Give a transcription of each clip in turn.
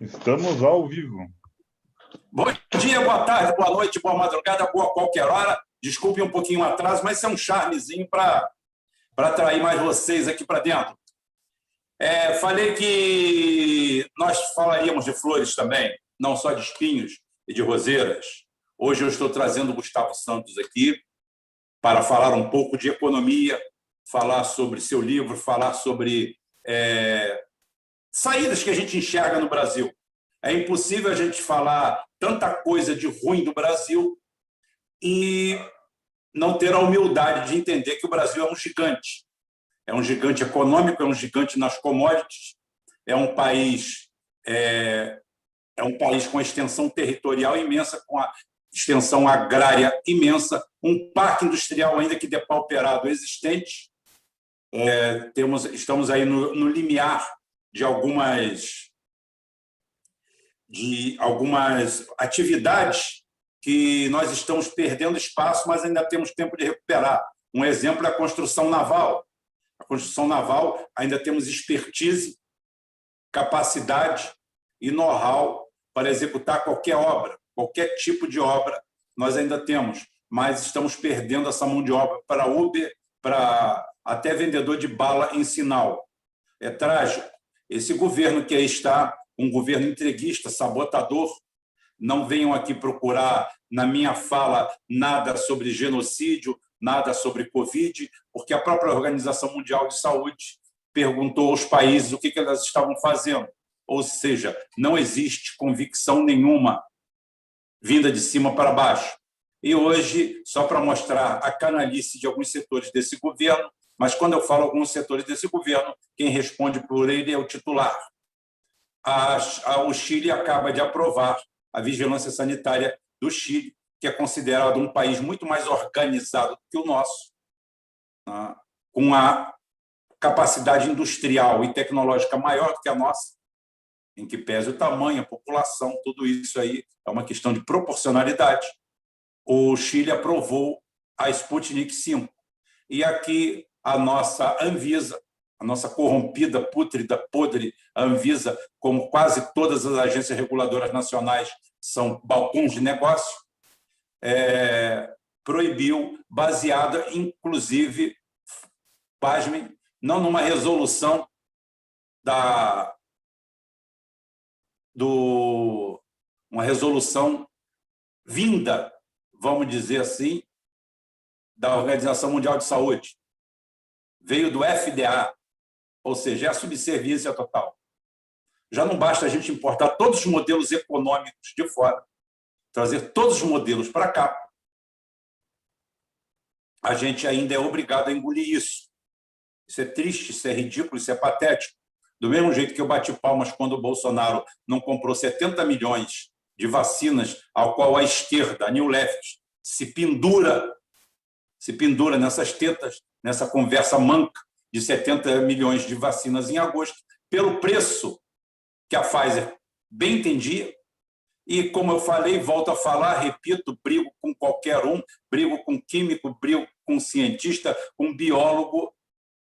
Estamos ao vivo. Bom dia, boa tarde, boa noite, boa madrugada, boa qualquer hora. Desculpe um pouquinho o atraso, mas isso é um charmezinho para atrair mais vocês aqui para dentro. Falei que nós falaríamos de flores também, não só de espinhos e de roseiras. Hoje eu estou trazendo o Gustavo Santos aqui para falar um pouco de economia, falar sobre seu livro, falar sobre saídas que a gente enxerga no Brasil. É impossível a gente falar tanta coisa de ruim do Brasil e não ter a humildade de entender que o Brasil é um gigante. É um gigante econômico, é um gigante nas commodities, é um país com extensão territorial imensa, com a extensão agrária imensa, um parque industrial ainda que depauperado existente. Estamos aí no limiar de algumas atividades que nós estamos perdendo espaço, mas ainda temos tempo de recuperar. Um exemplo é a construção naval. A construção naval ainda temos expertise, capacidade e know-how para executar qualquer obra, qualquer tipo de obra nós ainda temos, mas estamos perdendo essa mão de obra para Uber, para até vendedor de bala em sinal. É trágico. Esse governo que aí está, um governo entreguista, sabotador, não venham aqui procurar, na minha fala, nada sobre genocídio, nada sobre Covid, porque a própria Organização Mundial de Saúde perguntou aos países o que elas estavam fazendo. Ou seja, não existe convicção nenhuma vinda de cima para baixo. E hoje, só para mostrar a canalice de alguns setores desse governo, mas quando eu falo alguns setores desse governo, quem responde por ele é o titular. O Chile acaba de aprovar a vigilância sanitária do Chile, que é considerado um país muito mais organizado que o nosso, com a capacidade industrial e tecnológica maior do que a nossa, em que pese o tamanho, a população, tudo isso aí é uma questão de proporcionalidade. O Chile aprovou a Sputnik V. E aqui a nossa Anvisa, a nossa corrompida, pútrida, podre Anvisa, como quase todas as agências reguladoras nacionais são balcões de negócio, proibiu, baseada, inclusive, pasmem, não numa resolução uma resolução vinda, vamos dizer assim, da Organização Mundial de Saúde. Veio do FDA, ou seja, é a subserviência total. Já não basta a gente importar todos os modelos econômicos de fora, trazer todos os modelos para cá, a gente ainda é obrigado a engolir isso. Isso é triste, isso é ridículo, isso é patético. Do mesmo jeito que eu bati palmas quando o Bolsonaro não comprou 70 milhões de vacinas, ao qual a esquerda, a New Left, se pendura nessas tetas, nessa conversa manca de 70 milhões de vacinas em agosto, pelo preço que a Pfizer bem entendia. E, como eu falei, volto a falar, repito, brigo com qualquer um, brigo com químico, brigo com cientista, com biólogo,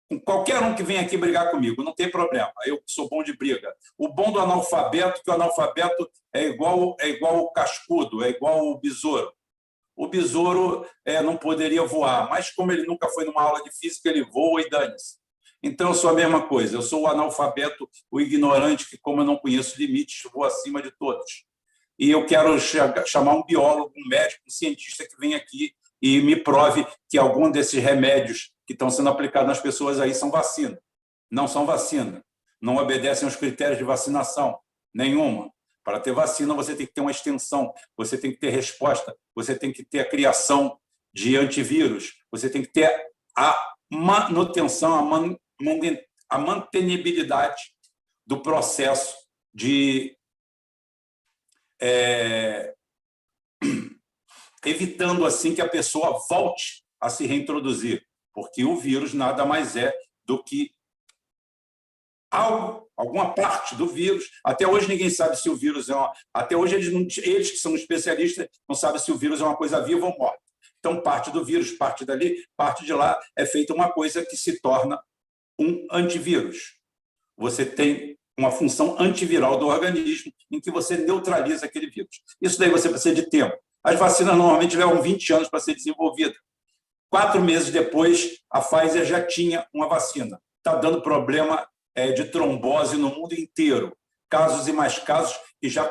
com qualquer um que venha aqui brigar comigo, não tem problema, eu sou bom de briga. O bom do analfabeto, que o analfabeto é igual o cascudo, é igual o besouro. O besouro não poderia voar, mas como ele nunca foi numa aula de física, ele voa e dane-se. Então, eu sou a mesma coisa, eu sou o analfabeto, o ignorante, que, como eu não conheço limites, vou acima de todos. E eu quero chamar um biólogo, um médico, um cientista que venha aqui e me prove que algum desses remédios que estão sendo aplicados nas pessoas aí são vacina. Não são vacina. Não obedecem aos critérios de vacinação. Nenhuma. Para ter vacina, você tem que ter uma extensão, você tem que ter resposta, você tem que ter a criação de antivírus, você tem que ter a manutenção, a mantenibilidade do processo de evitando assim que a pessoa volte a se reintroduzir, porque o vírus nada mais é do que alguma parte do vírus. Até hoje ninguém sabe se o vírus até hoje eles que são especialistas não sabem se o vírus é uma coisa viva ou morta. Então, parte do vírus, parte dali, parte de lá, é feita uma coisa que se torna um antivírus. Você tem uma função antiviral do organismo, em que você neutraliza aquele vírus. Isso daí você precisa de tempo. As vacinas normalmente levam 20 anos para ser desenvolvida. 4 meses depois, a Pfizer já tinha uma vacina. Está dando problema de trombose no mundo inteiro. Casos e mais casos que já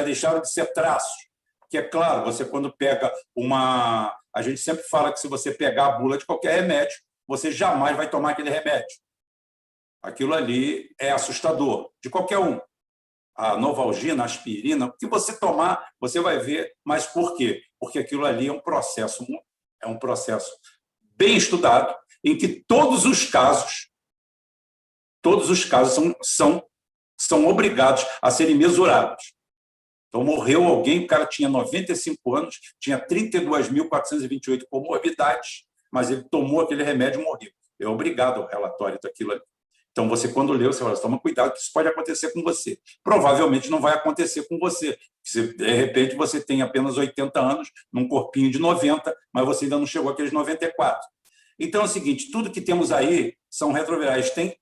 deixaram de ser traços. Que é claro, você quando pega uma... A gente sempre fala que se você pegar a bula de qualquer remédio, você jamais vai tomar aquele remédio. Aquilo ali é assustador, de qualquer um. A Novalgina, a aspirina, o que você tomar, você vai ver. Mas por quê? Porque aquilo ali é um processo bem estudado, em que todos os casos são obrigados a serem mesurados. Então, morreu alguém, o cara tinha 95 anos, tinha 32.428 comorbidades, mas ele tomou aquele remédio e morreu. É obrigado ao relatório daquilo ali. Então, você, quando lê, você fala, toma cuidado, que isso pode acontecer com você. Provavelmente não vai acontecer com você. Se, de repente, você tem apenas 80 anos, num corpinho de 90, mas você ainda não chegou àqueles 94. Então, é o seguinte, tudo que temos aí são retrovirais. Tem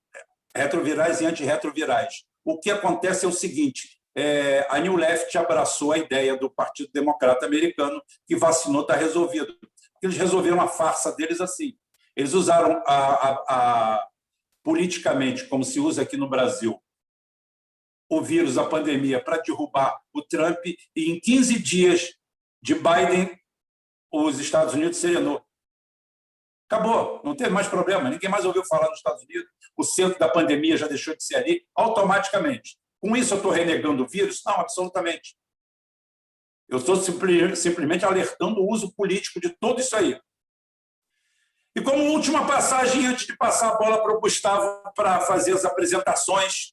retrovirais e antirretrovirais. O que acontece é o seguinte, a New Left abraçou a ideia do Partido Democrata Americano que vacinou, está resolvido. Eles resolveram a farsa deles assim. Eles usaram politicamente, como se usa aqui no Brasil, o vírus, a pandemia, para derrubar o Trump, e em 15 dias de Biden, os Estados Unidos serenou. Acabou, não teve mais problema, ninguém mais ouviu falar nos Estados Unidos, o centro da pandemia já deixou de ser ali, automaticamente. Com isso, eu estou renegando o vírus? Não, absolutamente. Eu estou simplesmente alertando o uso político de tudo isso aí. E como última passagem, antes de passar a bola para o Gustavo para fazer as apresentações,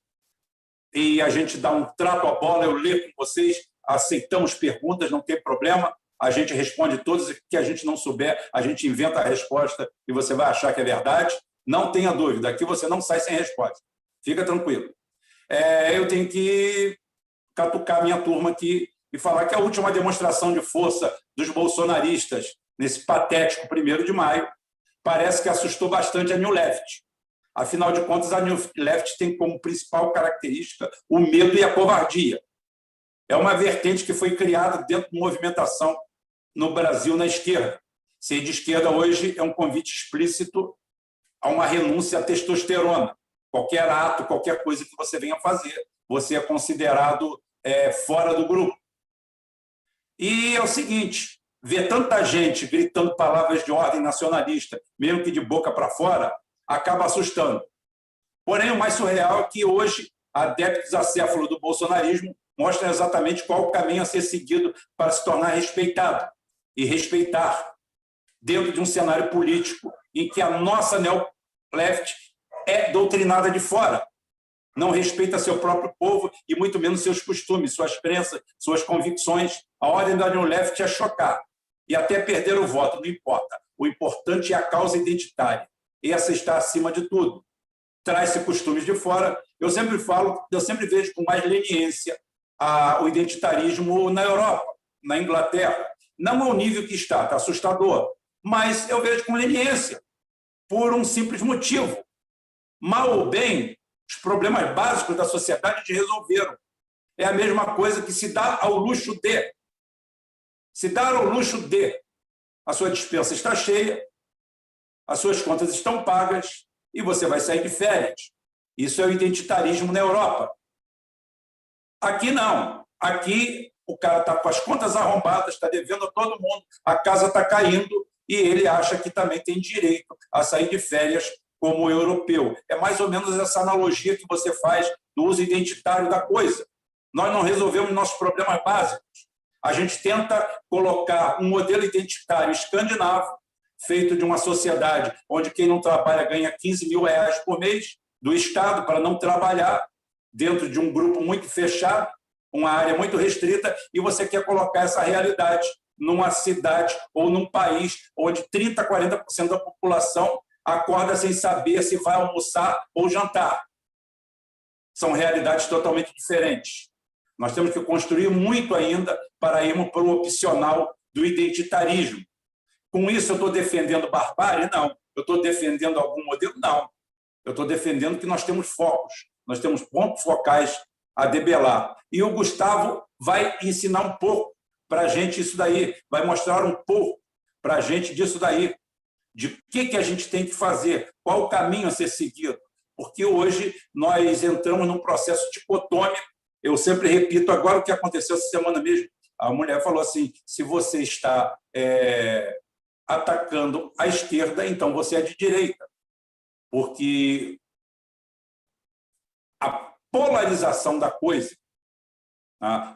e a gente dá um trato à bola, eu leio com vocês, aceitamos perguntas, não tem problema, a gente responde todas, o que a gente não souber, a gente inventa a resposta e você vai achar que é verdade. Não tenha dúvida, aqui você não sai sem resposta. Fica tranquilo. Eu tenho que catucar minha turma aqui e falar que a última demonstração de força dos bolsonaristas nesse patético 1º de maio parece que assustou bastante a New Left. Afinal de contas, a New Left tem como principal característica o medo e a covardia. É uma vertente que foi criada dentro de movimentação no Brasil na esquerda. Ser de esquerda hoje é um convite explícito a uma renúncia à testosterona. Qualquer ato, qualquer coisa que você venha fazer, você é considerado fora do grupo. E é o seguinte, ver tanta gente gritando palavras de ordem nacionalista, mesmo que de boca para fora, acaba assustando. Porém, o mais surreal é que hoje adeptos acéfalos do bolsonarismo mostram exatamente qual o caminho a ser seguido para se tornar respeitado e respeitar dentro de um cenário político em que a nossa neo-left é doutrinada de fora, não respeita seu próprio povo e muito menos seus costumes, suas crenças, suas convicções. A ordem da neo-left é chocar e até perder o voto, não importa. O importante é a causa identitária. Essa está acima de tudo. Traz-se costumes de fora. Eu sempre vejo com mais leniência o identitarismo na Europa, na Inglaterra. Não ao nível que está assustador, mas eu vejo com leniência, por um simples motivo. Mal ou bem, os problemas básicos da sociedade te resolveram. É a mesma coisa que se dar ao luxo de. Se dar ao luxo de, a sua despensa está cheia, as suas contas estão pagas e você vai sair de férias. Isso é o identitarismo na Europa. Aqui não. Aqui o cara está com as contas arrombadas, está devendo a todo mundo, a casa está caindo e ele acha que também tem direito a sair de férias como europeu. É mais ou menos essa analogia que você faz do uso identitário da coisa. Nós não resolvemos nossos problemas básicos. A gente tenta colocar um modelo identitário escandinavo, feito de uma sociedade onde quem não trabalha ganha 15 mil reais por mês do Estado para não trabalhar, dentro de um grupo muito fechado, uma área muito restrita, e você quer colocar essa realidade numa cidade ou num país onde 30%, 40% da população acorda sem saber se vai almoçar ou jantar. São realidades totalmente diferentes. Nós temos que construir muito ainda para irmos para o opcional do identitarismo. Com isso, eu estou defendendo barbárie? Não. Eu estou defendendo algum modelo? Não. Eu estou defendendo que nós temos focos. nós temos pontos focais a debelar. E o Gustavo vai ensinar um pouco para a gente isso daí, vai mostrar um pouco para a gente disso daí, de o que a gente tem que fazer, qual o caminho a ser seguido. Porque hoje nós entramos num processo dicotômico. Eu sempre repito agora o que aconteceu essa semana mesmo. A mulher falou assim, se você está atacando a esquerda, então você é de direita. Porque a polarização da coisa,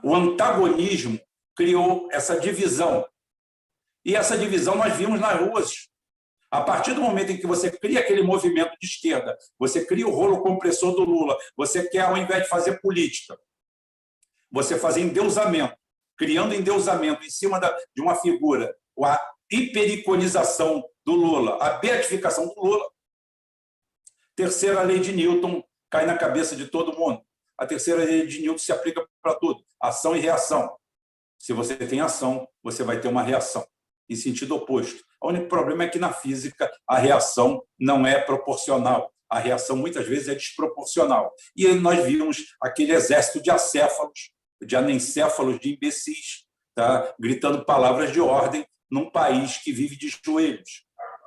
o antagonismo criou essa divisão. E essa divisão nós vimos nas ruas. A partir do momento em que você cria aquele movimento de esquerda, você cria o rolo compressor do Lula, você quer, ao invés de fazer política, você fazer endeusamento, criando endeusamento em cima de uma figura, a hipericonização do Lula, a beatificação do Lula. Terceira lei de Newton cai na cabeça de todo mundo. A terceira lei de Newton se aplica para tudo, ação e reação. Se você tem ação, você vai ter uma reação, em sentido oposto. O único problema é que, na física, a reação não é proporcional. A reação, muitas vezes, é desproporcional. E aí nós vimos aquele exército de acéfalos, de anencéfalos, de imbecis, tá? Gritando palavras de ordem num país que vive de joelhos,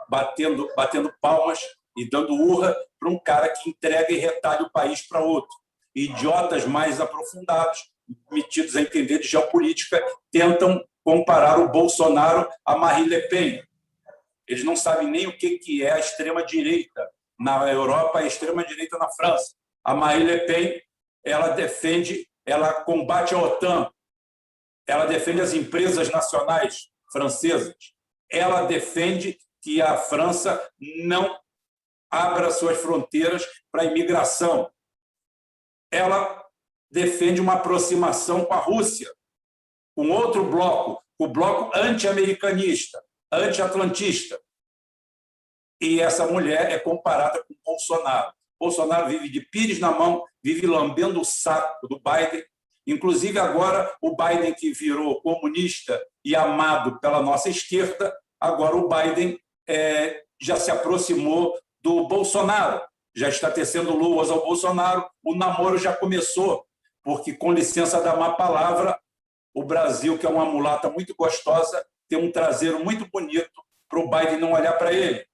batendo palmas e dando urra para um cara que entrega e retalha o país para outro. Idiotas mais aprofundados, metidos a entender de geopolítica, tentam comparar o Bolsonaro a Marine Le Pen. Eles não sabem nem o que é a extrema-direita na Europa, a extrema-direita na França. A Marine Le Pen, ela combate a OTAN, ela defende as empresas nacionais francesas, ela defende que a França não abra suas fronteiras para a imigração. Ela defende uma aproximação com a Rússia, com outro bloco, o bloco anti-americanista, anti-atlantista. E essa mulher é comparada com Bolsonaro. Bolsonaro vive de pires na mão, vive lambendo o saco do Biden. Inclusive, agora, o Biden, que virou comunista e amado pela nossa esquerda, agora o Biden já se aproximou do Bolsonaro, já está tecendo luvas ao Bolsonaro, o namoro já começou, porque, com licença da má palavra, o Brasil, que é uma mulata muito gostosa, tem um traseiro muito bonito para o Biden não olhar para ele.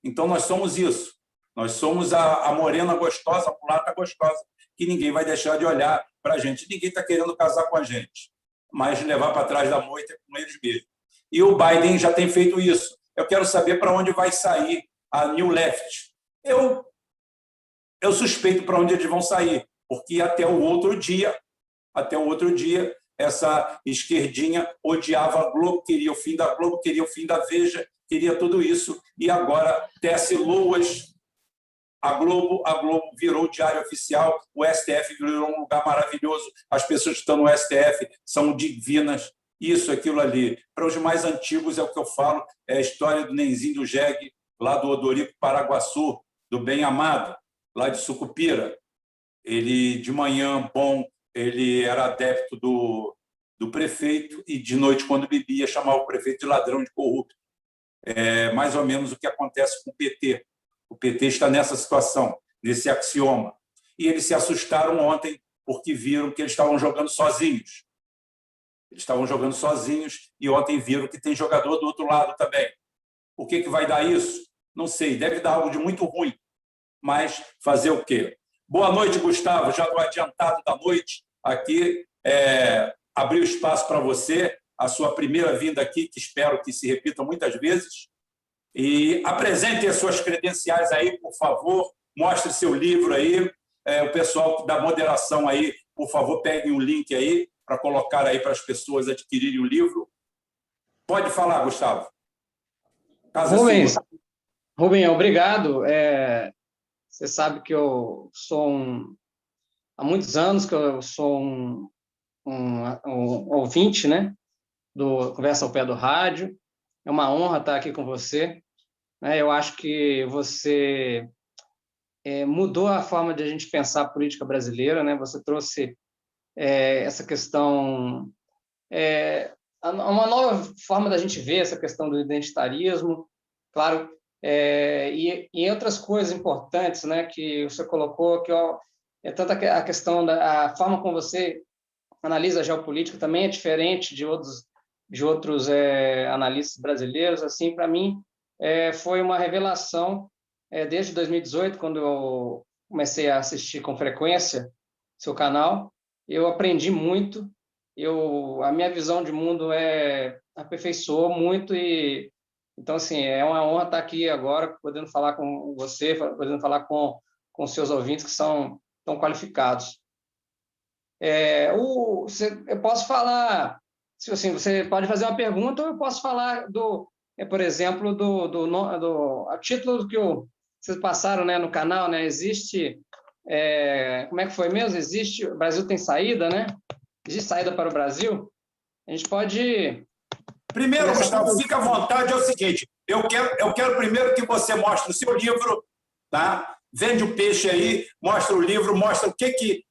Então, nós somos isso. Nós somos a morena gostosa, a mulata gostosa, que ninguém vai deixar de olhar para a gente. Ninguém está querendo casar com a gente, mas levar para trás da moita com eles mesmos. E o Biden já tem feito isso. Eu quero saber para onde vai sair a New Left. Eu suspeito para onde eles vão sair, porque até o outro dia, essa esquerdinha odiava a Globo, queria o fim da Globo, queria o fim da Veja, queria tudo isso, e agora tece luas. A Globo virou o diário oficial, o STF virou um lugar maravilhoso, as pessoas que estão no STF são divinas, isso, aquilo ali. Para os mais antigos é o que eu falo, é a história do Nenzinho do Jegue, lá do Odorico Paraguaçu, do Bem Amado, lá de Sucupira. Ele, de manhã, ele era adepto do prefeito e, de noite, quando bebia, chamava o prefeito de ladrão, de corrupto. É mais ou menos o que acontece com o PT. O PT está nessa situação, nesse axioma. E eles se assustaram ontem porque viram que eles estavam jogando sozinhos. Eles estavam jogando sozinhos e ontem viram que tem jogador do outro lado também. O que vai dar isso? Não sei, deve dar algo de muito ruim. Mas fazer o quê? Boa noite, Gustavo. Já no adiantado da noite, aqui, abrir o espaço para você, a sua primeira vinda aqui, que espero que se repita muitas vezes. E apresente as suas credenciais aí, por favor. Mostre seu livro aí. O pessoal da moderação aí, por favor, peguem o link aí para colocar aí para as pessoas adquirirem o livro. Pode falar, Gustavo. Casa Rubens, sua. Rubens, obrigado. Você sabe que eu sou há muitos anos que eu sou um ouvinte, né, do Conversa ao Pé do Rádio. É uma honra estar aqui com você. Eu acho que você mudou a forma de a gente pensar a política brasileira, né? Você trouxe essa questão, uma nova forma da gente ver essa questão do identitarismo, claro, e outras coisas importantes, né, que você colocou, que tanto a questão a forma como você analisa a geopolítica também é diferente de outros analistas brasileiros. Assim, para mim, foi uma revelação desde 2018, quando eu comecei a assistir com frequência seu canal. Eu aprendi muito, a minha visão de mundo aperfeiçoou muito e então assim é uma honra estar aqui agora, podendo falar com você, podendo falar com seus ouvintes que são tão qualificados. Eu posso falar, se assim, você pode fazer uma pergunta, ou eu posso falar por exemplo, a título do que vocês passaram, né, no canal, né? Existe, como é que foi mesmo? O Brasil tem saída, né? Existe saída para o Brasil? A gente pode Primeiro, Gustavo, fica à vontade, é o seguinte, eu quero primeiro que você mostre o seu livro, tá? Vende o peixe aí, mostra o livro, mostra o que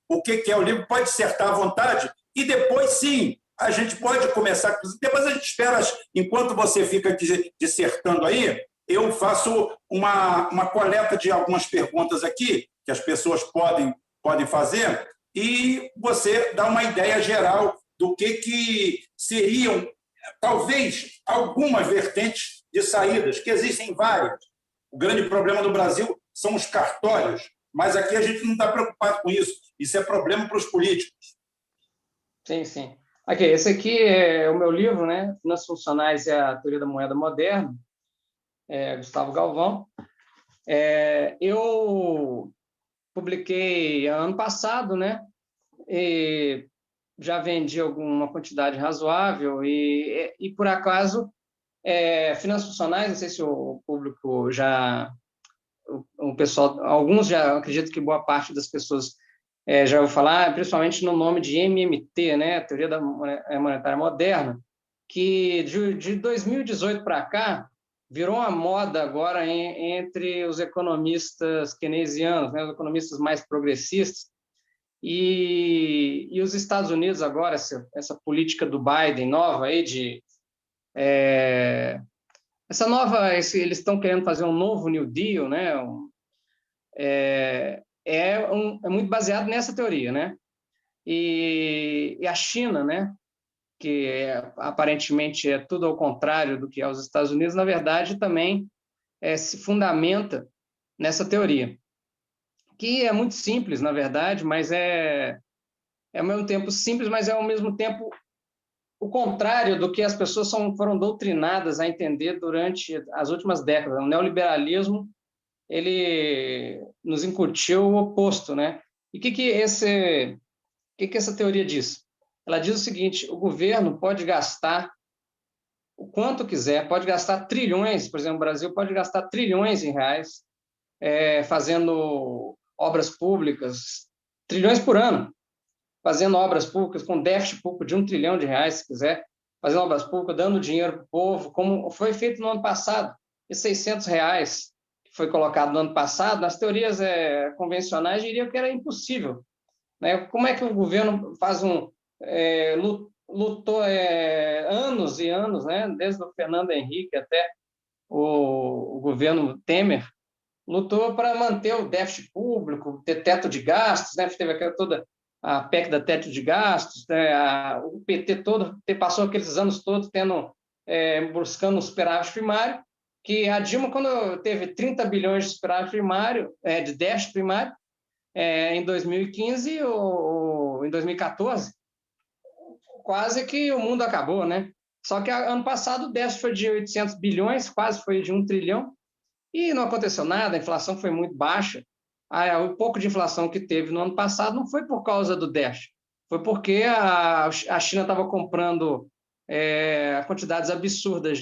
é o livro, pode dissertar à vontade, e depois, sim, a gente pode começar, depois a gente espera, enquanto você fica dissertando aí, eu faço uma coleta de algumas perguntas aqui, que as pessoas podem fazer, e você dá uma ideia geral do que seriam, talvez, algumas vertentes de saídas, que existem várias. O grande problema do Brasil são os cartórios, mas aqui a gente não está preocupado com isso. Isso é problema para os políticos. Sim, sim. Aqui, esse aqui é o meu livro, né? Finanças Funcionais e a Teoria da Moeda Moderna, Gustavo Galvão. Eu publiquei ano passado, né? E já vendi alguma quantidade razoável e por acaso, finanças funcionais, não sei se o público o pessoal, alguns já, acredito que boa parte das pessoas já ouviu falar, principalmente no nome de MMT, né, Teoria da Monetária Moderna, que de 2018 para cá virou uma moda agora entre os economistas keynesianos, né, os economistas mais progressistas, e os Estados Unidos agora, essa política do Biden nova aí eles estão querendo fazer um novo New Deal, né? É muito baseado nessa teoria, né? E a China, né? Que aparentemente é tudo ao contrário do que é os Estados Unidos, na verdade também se fundamenta nessa teoria, que é muito simples, na verdade, mas ao mesmo tempo simples, mas é ao mesmo tempo o contrário do que as pessoas foram doutrinadas a entender durante as últimas décadas. O neoliberalismo, ele nos incutiu o oposto, né? E o que essa teoria diz? Ela diz o seguinte: o governo pode gastar o quanto quiser, pode gastar trilhões, por exemplo, o Brasil pode gastar trilhões em reais fazendo obras públicas, trilhões por ano, fazendo obras públicas com déficit público de 1 trilhão de reais, se quiser, fazendo obras públicas, dando dinheiro para o povo, como foi feito no ano passado. E R$ 600 que foi colocado no ano passado, nas teorias convencionais, diriam que era impossível. Né? Como é que o governo lutou anos e anos, né? Desde o Fernando Henrique até o governo Temer, lutou para manter o déficit público, ter teto de gastos, né? Teve toda a PEC da teto de gastos, né? O PT passou aqueles anos todos buscando um superávit primário, que a Dilma, quando teve 30 bilhões de superávit primário, de déficit primário, em 2015 ou em 2014, quase que o mundo acabou, né? Só que ano passado o déficit foi de 800 bilhões, quase foi de 1 trilhão, e não aconteceu nada, a inflação foi muito baixa. O pouco de inflação que teve no ano passado não foi por causa do déficit, foi porque a China estava comprando quantidades absurdas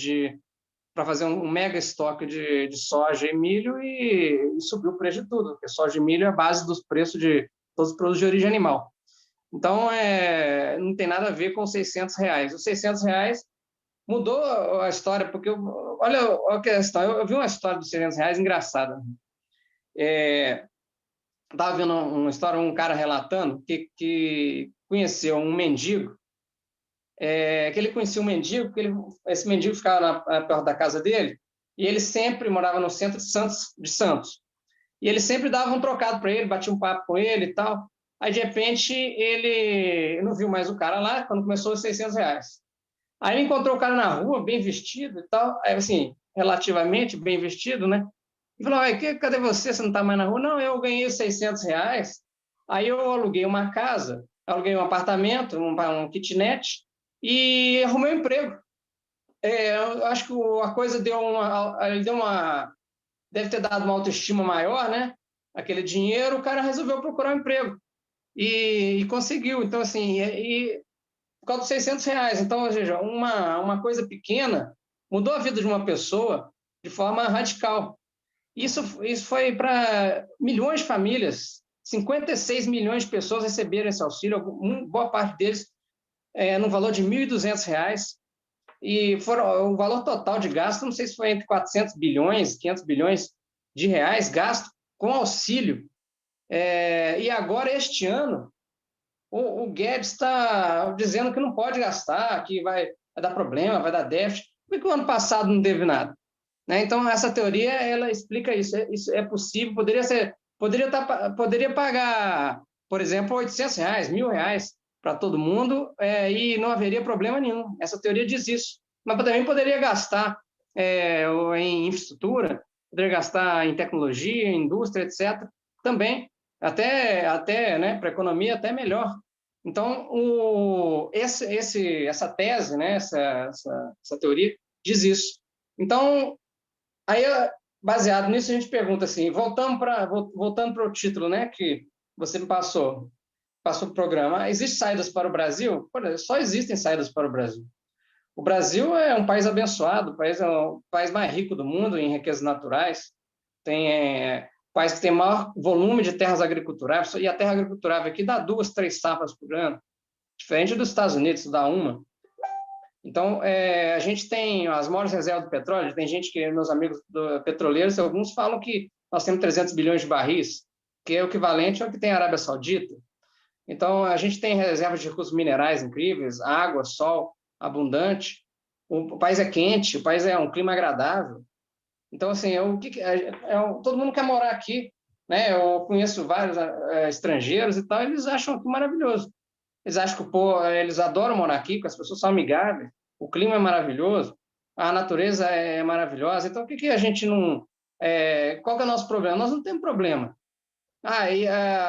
para fazer um mega estoque de soja e milho e subiu o preço de tudo, porque soja e milho é a base dos preços de todos os produtos de origem animal. Então, não tem nada a ver com R$ 600. Os R$ 600 mudou a história, porque olha a questão, eu vi uma história dos R$ 600 engraçada. Estava vendo uma história, um cara relatando que conheceu um mendigo, que ele conhecia um mendigo, esse mendigo ficava perto da casa dele, e ele sempre morava no centro de Santos. e ele sempre dava um trocado para ele, batia um papo com ele e tal. Aí, de repente, ele não viu mais o cara lá, quando começou os R$ 600. Aí ele encontrou o cara na rua, bem vestido e tal, aí, assim, relativamente bem vestido, né? E falou, cadê você? Você não está mais na rua? Não, eu ganhei R$ 600. Aí eu aluguei uma casa, aluguei um apartamento, um kitnet, e arrumei um emprego. Eu acho que a coisa deve ter dado uma autoestima maior, né? Aquele dinheiro, o cara resolveu procurar um emprego e conseguiu. Então, assim, por causa dos R$ 600. Então, ou seja, uma coisa pequena mudou a vida de uma pessoa de forma radical. Isso foi para milhões de famílias, 56 milhões de pessoas receberam esse auxílio, boa parte deles no valor de R$ 1.200. E o valor total de gasto, não sei se foi entre 400 bilhões, 500 bilhões de reais gasto com auxílio. E agora, este ano, o Guedes está dizendo que não pode gastar, que vai dar problema, vai dar déficit. Por que o ano passado não teve nada? Né? Então, essa teoria ela explica isso. Isso é possível, poderia pagar, por exemplo, R$ 800, R$ 1.000 para todo mundo e não haveria problema nenhum. Essa teoria diz isso. Mas também poderia gastar em infraestrutura, poderia gastar em tecnologia, em indústria, etc. Também, até né, para a economia, até melhor. Então, essa tese, né, essa teoria, diz isso. Então, aí, baseado nisso, a gente pergunta assim, voltando para o título, né, que você me passou o programa. Existem saídas para o Brasil? Só existem saídas para o Brasil. O Brasil é um país abençoado, é o país mais rico do mundo em riquezas naturais, o país que tem maior volume de terras agriculturáveis, e a terra agriculturável aqui dá 2, 3 safras por ano, diferente dos Estados Unidos, dá uma. Então, a gente tem as maiores reservas de petróleo, tem gente meus amigos petroleiros, alguns falam que nós temos 300 bilhões de barris, que é o equivalente ao que tem a Arábia Saudita. Então, a gente tem reservas de recursos minerais incríveis, água, sol abundante, o país é quente, o país é um clima agradável. Então, assim, todo mundo quer morar aqui, né? Eu conheço vários estrangeiros e tal, eles acham aqui maravilhoso. Eles acham que eles adoram morar aqui, porque as pessoas são amigáveis, o clima é maravilhoso, a natureza é maravilhosa. Então, por que a gente não... qual que é o nosso problema? Nós não temos problema.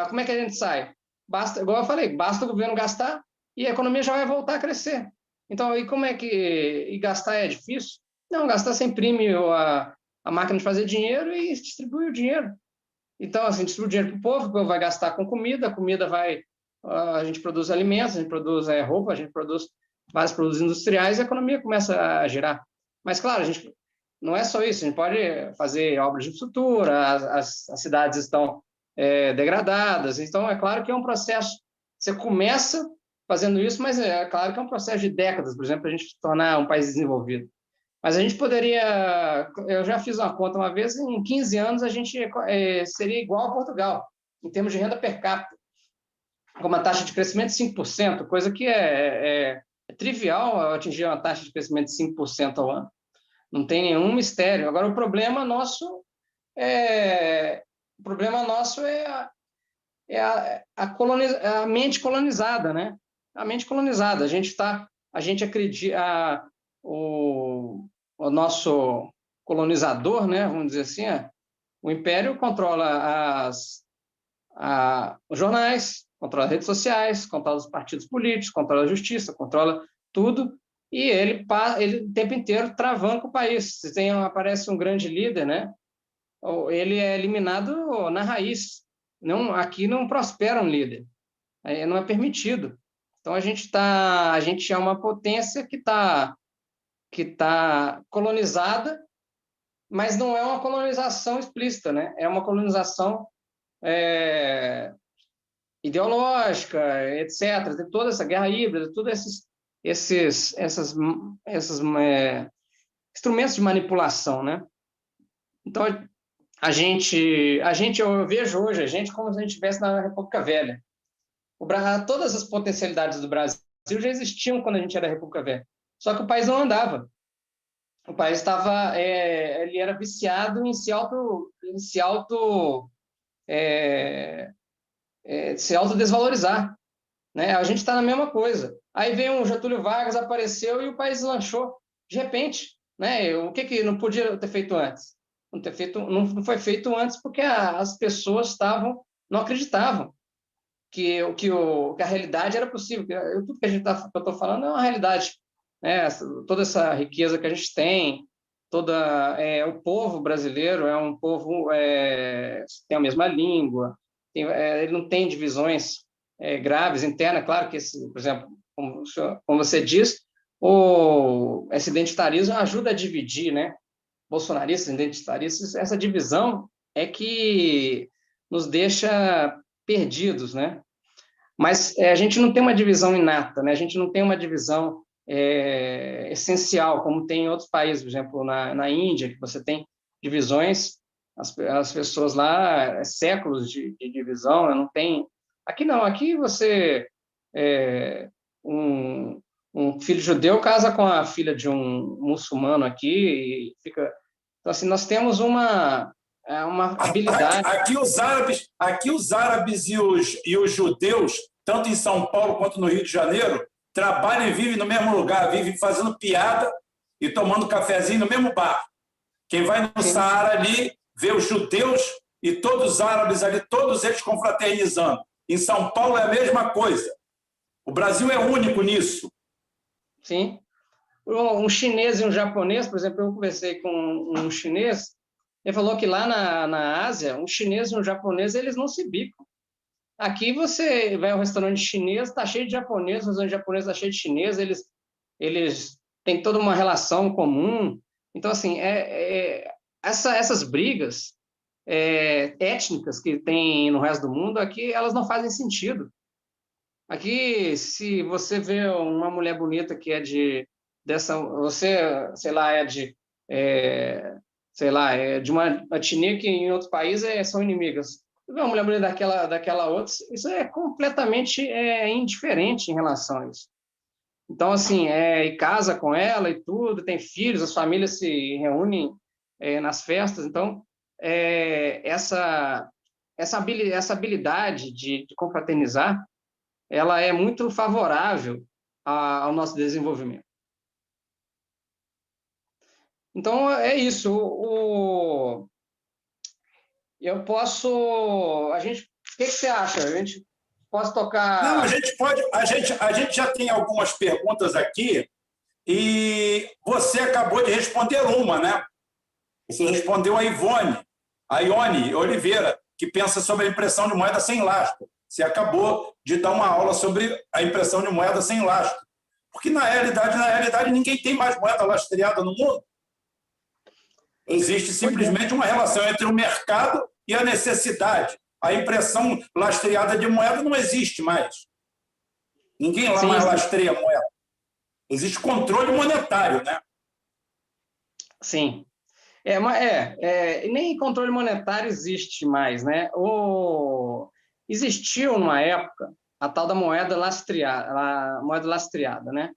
Como é que a gente sai? Basta, igual eu falei, basta o governo gastar e a economia já vai voltar a crescer. Então, e como é que... E gastar é difícil? Não, gastar você imprime a máquina de fazer dinheiro e distribui o dinheiro. Então, assim, distribui o dinheiro para o povo vai gastar com comida, a comida vai... a gente produz alimentos, a gente produz roupa, a gente produz vários produtos industriais e a economia começa a girar. Mas, claro, não é só isso, a gente pode fazer obras de infraestrutura, as cidades estão degradadas, então é claro que é um processo, você começa fazendo isso, mas é claro que é um processo de décadas, por exemplo, para a gente se tornar um país desenvolvido. Mas a gente poderia, eu já fiz uma conta uma vez, em 15 anos a gente seria igual a Portugal, em termos de renda per capita, com uma taxa de crescimento de 5%, coisa que é trivial atingir uma taxa de crescimento de 5% ao ano. Não tem nenhum mistério. Agora, o problema nosso é a mente colonizada, né? A mente colonizada. A gente acredita, o nosso colonizador, né? Vamos dizer assim, o Império controla os jornais, controla as redes sociais, controla os partidos políticos, controla a justiça, controla tudo, e ele o tempo inteiro travanca o país. Se aparece um grande líder, né? Ele é eliminado na raiz. Aqui não prospera um líder, não é permitido. Então a gente é uma potência que tá colonizada, mas não é uma colonização explícita, né? É uma colonização ideológica, etc. Tem toda essa guerra híbrida, todos esses instrumentos de manipulação, né? Então eu vejo hoje a gente como se a gente estivesse na República Velha. Todas as potencialidades do Brasil já existiam quando a gente era República Velha, só que o país não andava. O país ele era viciado em se auto se autodesvalorizar, né? A gente está na mesma coisa. Aí vem o Getúlio Vargas, apareceu e o país lanchou de repente, né? O que não podia ter feito antes? Não foi feito antes porque as pessoas não acreditavam que a realidade era possível. Tudo que eu estou falando é uma realidade, né? Toda essa riqueza que a gente tem, o povo brasileiro é um povo tem a mesma língua, ele não tem divisões graves internas. Claro que por exemplo, como você diz, esse identitarismo ajuda a dividir, né? Bolsonaristas, identitaristas, essa divisão é que nos deixa perdidos, né? Mas a gente não tem uma divisão inata, né? A gente não tem uma divisão essencial, como tem em outros países, por exemplo, na Índia, que você tem divisões, as pessoas lá, séculos de divisão, né? Não tem... Aqui não, aqui você... um filho judeu casa com a filha de um muçulmano aqui e fica... Então, assim, nós temos uma habilidade... Aqui os árabes e os judeus, tanto em São Paulo quanto no Rio de Janeiro, trabalham e vivem no mesmo lugar, vivem fazendo piada e tomando cafezinho no mesmo bar. Quem vai no Saara ali, vê os judeus e todos os árabes ali, todos eles confraternizando. Em São Paulo é a mesma coisa. O Brasil é único nisso. Sim. Um chinês e um japonês, por exemplo, eu conversei com um chinês, ele falou que lá na Ásia, um chinês e um japonês, eles não se bicam. Aqui você vai ao restaurante chinês, está cheio de japonês, o restaurante japonês está cheio de chinês, eles têm toda uma relação comum. Então, assim, essas brigas étnicas que tem no resto do mundo, aqui elas não fazem sentido. Aqui, se você vê uma mulher bonita que é você, sei lá, de uma etnia que em outros países são inimigas. Você vê uma mulher bonita daquela outra, isso é completamente indiferente em relação a isso. Então, assim, e casa com ela e tudo, tem filhos, as famílias se reúnem nas festas. Então, essa habilidade de confraternizar, ela é muito favorável ao nosso desenvolvimento. Então, é isso. Eu posso... o que você acha? A gente pode tocar... Não, a gente pode... A gente já tem algumas perguntas aqui e você acabou de responder uma, né? Você respondeu a Ione Oliveira, que pensa sobre a impressão de moeda sem lastro. Você acabou de dar uma aula sobre a impressão de moeda sem lastro. Porque, na realidade, ninguém tem mais moeda lastreada no mundo. Existe simplesmente uma relação entre o mercado e a necessidade. A impressão lastreada de moeda não existe mais. Ninguém lá mais lastreia moeda. Existe controle monetário, né? Sim. Nem controle monetário existe mais, né? Existiu numa época a tal da moeda lastreada, né?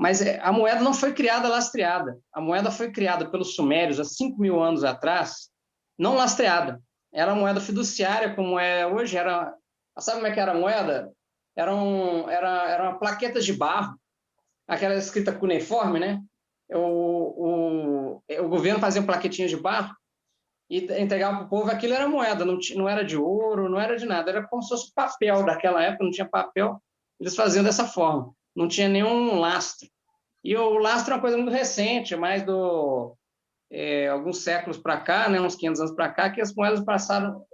Mas a moeda não foi criada lastreada. A moeda foi criada pelos sumérios há 5.000 anos atrás, não lastreada. Era moeda fiduciária, como é hoje. Sabe como é que era a moeda? Eram plaquetas de barro, aquela escrita cuneiforme, né? O governo fazia plaquetinhas de barro e entregava para o povo. Aquilo era moeda, não era de ouro, não era de nada. Era como se fosse papel daquela época, não tinha papel. Eles faziam dessa forma. Não tinha nenhum lastro. E o lastro é uma coisa muito recente, mais alguns séculos para cá, né, uns 500 anos para cá, que as moedas passaram,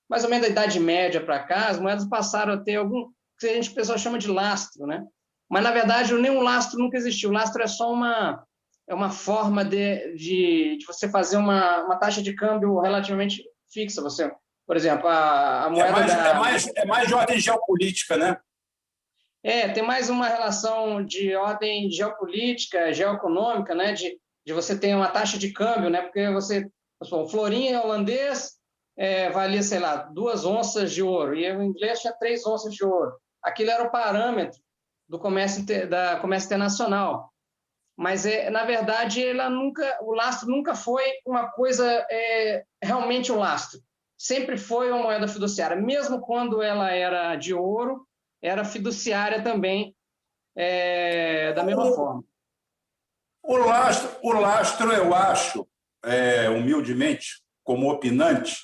mais ou menos da Idade Média para cá, as moedas passaram a ter algum que a gente, o pessoal chama de lastro, né? Mas, na verdade, nenhum lastro nunca existiu. O lastro é só uma forma de você fazer uma taxa de câmbio relativamente fixa. Você, por exemplo, a moeda é mais de ordem geopolítica, né? Tem mais uma relação de ordem geopolítica, geoeconômica, né? De você ter uma taxa de câmbio, né? Porque o florim holandês valia, sei lá, 2 onças de ouro, e o inglês tinha 3 onças de ouro. Aquilo era o parâmetro do comércio internacional. Mas, na verdade, o lastro nunca foi uma coisa realmente um lastro. sempre foi uma moeda fiduciária, mesmo quando ela era de ouro, era fiduciária também, da mesma forma. O lastro eu acho, humildemente, como opinante,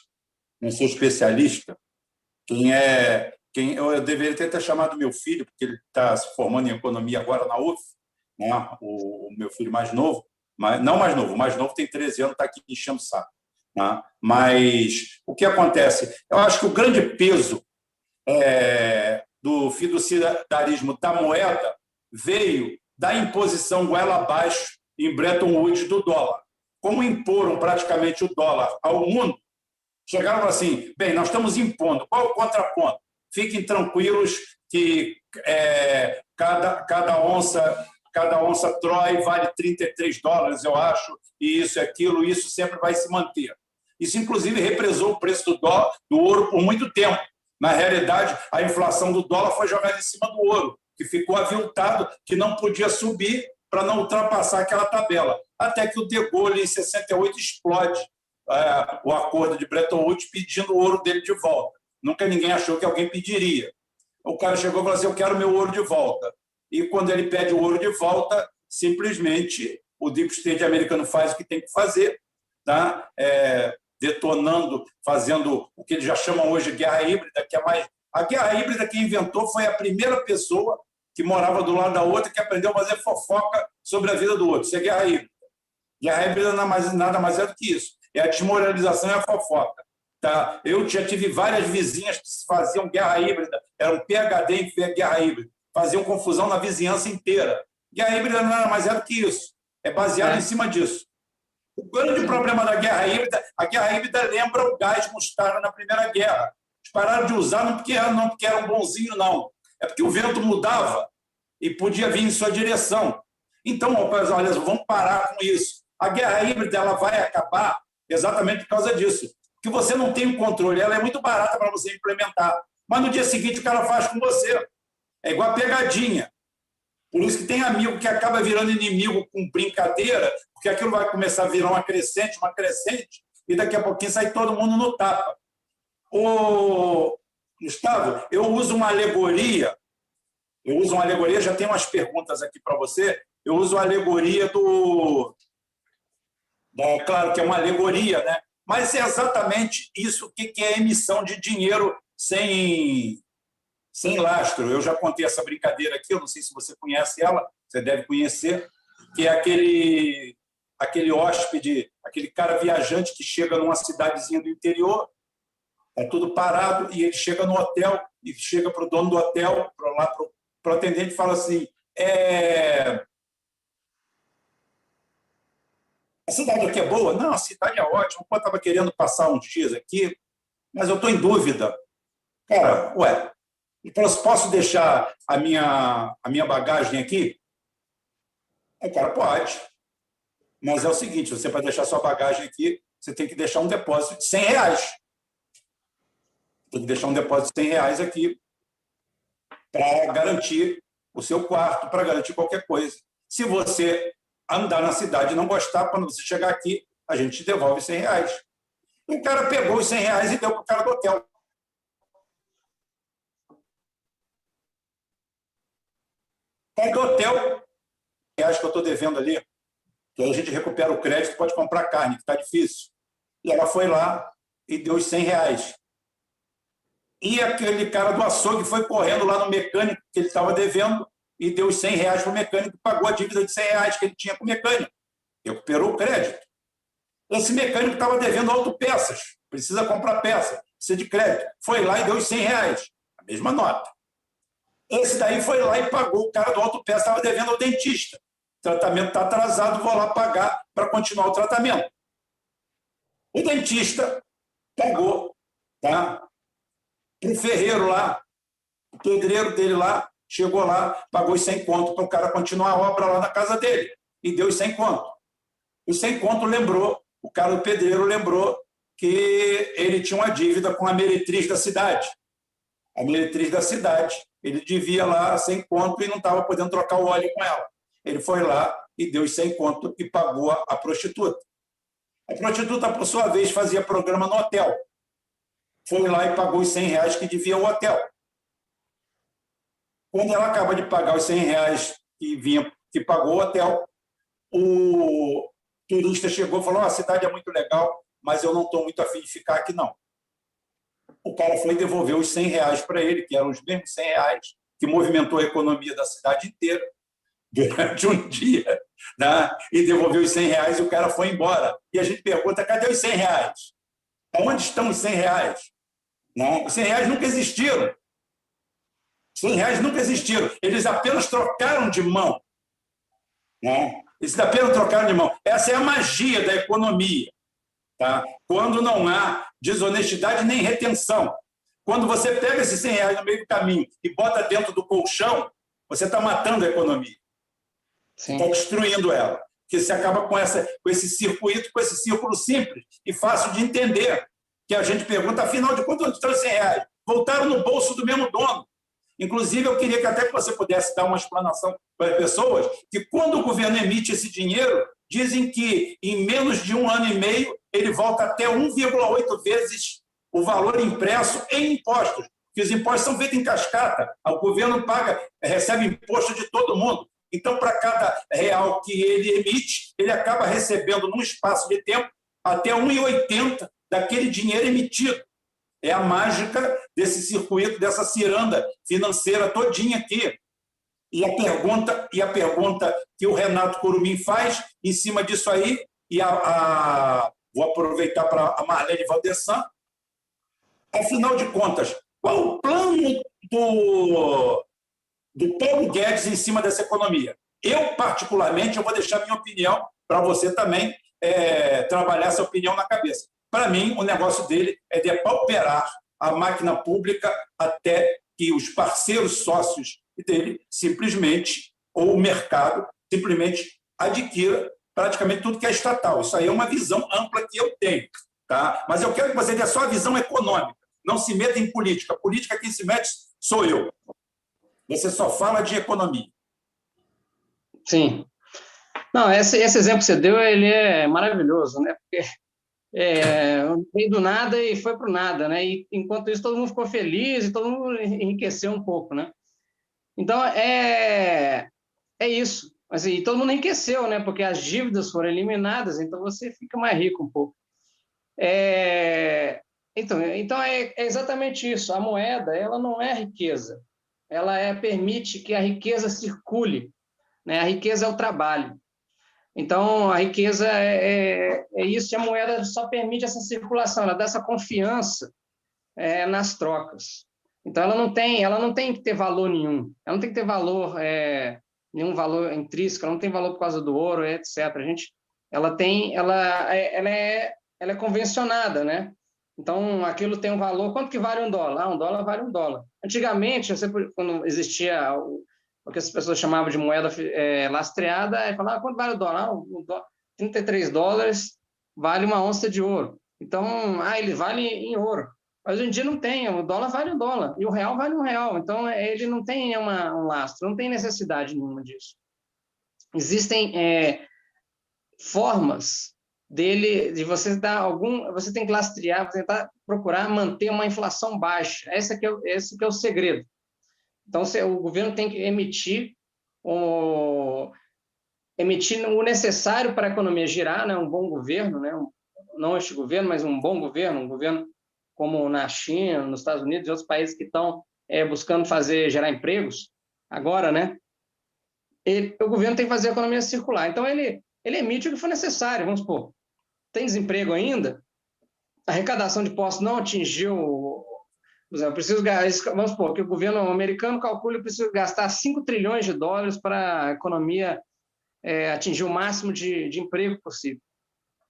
não sou especialista, eu deveria ter até chamado meu filho, porque ele está se formando em economia agora na UF, né? O meu filho mais novo, não mais novo, o mais novo tem 13 anos, está aqui enchendo o saco. Né? Mas o que acontece? Eu acho que o grande peso do fiduciarismo da moeda veio da imposição goela abaixo em Bretton Woods do dólar. Como imporam praticamente o dólar ao mundo, chegaram assim, bem, nós estamos impondo, qual o contraponto? Fiquem tranquilos que cada onça Troy vale $33, eu acho, e isso e aquilo, isso sempre vai se manter. Isso, inclusive, represou o preço do ouro por muito tempo. Na realidade, a inflação do dólar foi jogada em cima do ouro, que ficou aviltado, que não podia subir para não ultrapassar aquela tabela. Até que o De Gaulle, em 68, explode o acordo de Bretton Woods pedindo o ouro dele de volta. Nunca ninguém achou que alguém pediria. O cara chegou e falou assim, eu quero meu ouro de volta. E quando ele pede o ouro de volta, simplesmente o Deep State americano faz o que tem que fazer, tá? Detonando, fazendo o que eles já chamam hoje de guerra híbrida, que é mais... A guerra híbrida que inventou foi a primeira pessoa que morava do lado da outra que aprendeu a fazer fofoca sobre a vida do outro. Isso é guerra híbrida. Guerra híbrida nada mais é do que isso. É a desmoralização e a fofoca. Tá? Eu já tive várias vizinhas que faziam guerra híbrida, eram PhD em guerra híbrida, faziam confusão na vizinhança inteira. Guerra híbrida nada mais é do que isso. É baseado em cima disso. O grande problema da guerra híbrida, a guerra híbrida lembra o gás mostarda na Primeira Guerra. Eles pararam de usar não porque eram bonzinhos, não. É porque o vento mudava e podia vir em sua direção. Então, olha, vamos parar com isso. A guerra híbrida ela vai acabar exatamente por causa disso. Porque você não tem o controle, ela é muito barata para você implementar. Mas no dia seguinte o cara faz com você. É igual a pegadinha. Por isso que tem amigo que acaba virando inimigo com brincadeira, porque aquilo vai começar a virar uma crescente, e daqui a pouquinho sai todo mundo no tapa. Gustavo, eu uso uma alegoria, já tem umas perguntas aqui para você, eu uso a alegoria claro que é uma alegoria, né? Mas é exatamente isso que é emissão de dinheiro sem lastro. Eu já contei essa brincadeira aqui, eu não sei se você conhece ela, você deve conhecer, que é aquele hóspede, aquele cara viajante que chega numa cidadezinha do interior, é tudo parado, e ele chega no hotel, e chega para o dono do hotel, para o atendente, e fala assim, a cidade aqui é boa? Não, a cidade é ótima, eu estava querendo passar uns dias aqui, mas eu estou em dúvida. Cara, posso deixar a minha bagagem aqui? O cara pode. Mas é o seguinte, você para deixar sua bagagem aqui, você tem que deixar um depósito de R$100. Tem que deixar um depósito de R$100 aqui para garantir o seu quarto, para garantir qualquer coisa. Se você andar na cidade e não gostar, quando você chegar aqui, a gente te devolve R$100. O cara pegou os R$100 e deu para o cara do hotel. É do hotel, acho que eu estou devendo ali, que a gente recupera o crédito, pode comprar carne, que está difícil. E ela foi lá e deu os R$100. E aquele cara do açougue foi correndo lá no mecânico que ele estava devendo e deu os R$100 para o mecânico, pagou a dívida de R$100 que ele tinha com o mecânico. Recuperou o crédito. Esse mecânico estava devendo autopeças, precisa comprar peça, precisa de crédito. Foi lá e deu os R$100, a mesma nota. Esse daí foi lá e pagou. O cara do autopeça estava devendo ao dentista. O tratamento está atrasado, vou lá pagar para continuar o tratamento. O dentista pagou, tá? O ferreiro lá, o pedreiro dele lá, chegou lá, pagou os 100 conto para o cara continuar a obra lá na casa dele. E deu os 100 conto. Os 100 conto lembrou, o cara do pedreiro lembrou que ele tinha uma dívida com a meretriz da cidade. A meretriz da cidade, ele devia lá 100 conto e não estava podendo trocar o óleo com ela. Ele foi lá e deu os 100 conto e pagou a prostituta. A prostituta, por sua vez, fazia programa no hotel. foi lá e pagou os R$ 100 que devia ao hotel. Quando ela acaba de pagar os R$ 100 que pagou o hotel, o turista chegou e falou: a cidade é muito legal, mas eu não estou muito afim de ficar aqui, não. O cara foi devolver os R$ 100 para ele, que eram os mesmos R$ 100 que movimentou a economia da cidade inteira durante um dia, né? E devolveu os R$ 100 e o cara foi embora. E a gente pergunta: cadê os R$ 100? Onde estão os R$ 100? Não, os R$ 100 nunca existiram. Os R$ 100 nunca existiram. Eles apenas trocaram de mão. Né? Eles apenas trocaram de mão. Essa é a magia da economia. Tá? Quando não há desonestidade nem retenção. Quando você pega esses R$ 100 no meio do caminho e bota dentro do colchão, você está matando a economia. Você está destruindo ela. Porque você acaba com esse circuito, com esse círculo simples e fácil de entender. Que a gente pergunta, afinal de contas, onde estão os R$ 100? Voltaram no bolso do mesmo dono. Inclusive, eu queria que até que você pudesse dar uma explanação para as pessoas, que quando o governo emite esse dinheiro, dizem que em menos de 1 ano e meio ele volta até 1,8 vezes o valor impresso em impostos, porque os impostos são feitos em cascata, o governo recebe imposto de todo mundo. Então, para cada real que ele emite, ele acaba recebendo, num espaço de tempo, até 1,80 daquele dinheiro emitido. É a mágica desse circuito, dessa ciranda financeira todinha aqui. E a pergunta que o Renato Curumim faz em cima disso aí, e vou aproveitar para a Marlene Valdessan, afinal de contas, qual o plano do Paulo Guedes em cima dessa economia? Eu, particularmente, eu vou deixar minha opinião para você também trabalhar essa opinião na cabeça. Para mim, o negócio dele é depauperar a máquina pública até que os parceiros sócios dele simplesmente, ou o mercado, simplesmente adquira praticamente tudo que é estatal. Isso aí é uma visão ampla que eu tenho. Tá? Mas eu quero que você dê só a visão econômica. Não se meta em política. Política, quem se mete sou eu. Você só fala de economia. Sim. Não, esse exemplo que você deu, ele é maravilhoso, né? Porque veio do nada e foi para o nada, né? E, enquanto isso, todo mundo ficou feliz e todo mundo enriqueceu um pouco, né? Então, é isso. Assim, todo mundo enriqueceu, né? Porque as dívidas foram eliminadas, então você fica mais rico um pouco. Então é exatamente isso. A moeda, ela não é riqueza. Ela permite que a riqueza circule, né? A riqueza é o trabalho. Então, a riqueza é isso, e a moeda só permite essa circulação, ela dá essa confiança nas trocas. Então, ela não tem que ter valor nenhum, ela não tem que ter valor, nenhum valor intrínseco, ela não tem valor por causa do ouro, etc. Ela é convencionada, né? Então, aquilo tem um valor. Quanto que vale $1? Um dólar vale $1. Antigamente, quando existia o que as pessoas chamavam de moeda lastreada, aí falavam: quanto vale o dólar? $33 vale uma onça de ouro. Então, ele vale em ouro. Mas hoje em dia não tem, o dólar vale $1 e o real vale R$1. Então, ele não tem um lastro, não tem necessidade nenhuma disso. Existem formas de você dar você tem que lastrear, tentar procurar manter uma inflação baixa. Esse que é o segredo. Então, o governo tem que emitir o necessário para a economia girar, né? Um bom governo, né? Não este governo, mas um bom governo, um governo como na China, nos Estados Unidos e outros países que estão buscando gerar empregos agora, né? O governo tem que fazer a economia circular. Então, ele emite o que for necessário. Vamos supor, tem desemprego ainda, a arrecadação de impostos não atingiu. Vamos supor que o governo americano calcula que precisa gastar $5 trilhões para a economia atingir o máximo de emprego possível.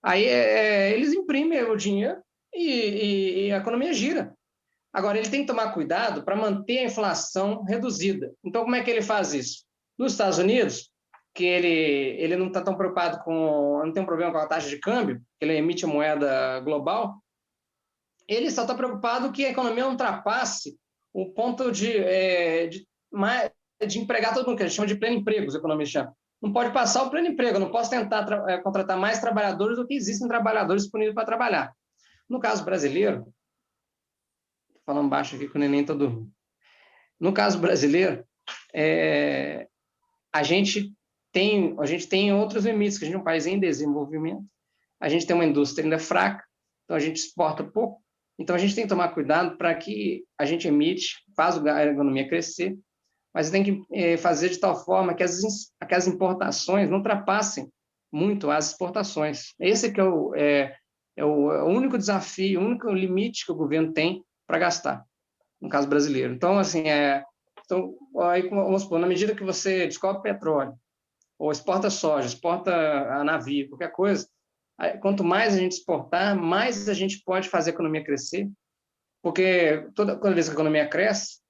Aí eles imprimem o dinheiro e a economia gira. Agora, ele tem que tomar cuidado para manter a inflação reduzida. Então, como é que ele faz isso? Nos Estados Unidos, que ele não está tão preocupado não tem um problema com a taxa de câmbio, ele emite a moeda global, ele só está preocupado que a economia não ultrapasse o ponto de empregar todo mundo, que a gente chama de pleno emprego, os economistas chamam. Não pode passar o pleno emprego, eu não posso tentar contratar mais trabalhadores do que existem trabalhadores disponíveis para trabalhar. No caso brasileiro, falando baixo aqui que o neném está dormindo. No caso brasileiro, a gente tem outros limites, que a gente é um país em desenvolvimento, a gente tem uma indústria ainda fraca, então a gente exporta pouco, então a gente tem que tomar cuidado para que a gente emite, faz a economia crescer, mas tem que fazer de tal forma que as importações não ultrapassem muito as exportações. Esse que é o único desafio, o único limite que o governo tem para gastar, no caso brasileiro. Então, assim, então, aí, vamos supor, na medida que você descobre petróleo, ou exporta soja, exporta a navio, qualquer coisa, quanto mais a gente exportar, mais a gente pode fazer a economia crescer, porque toda vez que a economia cresce,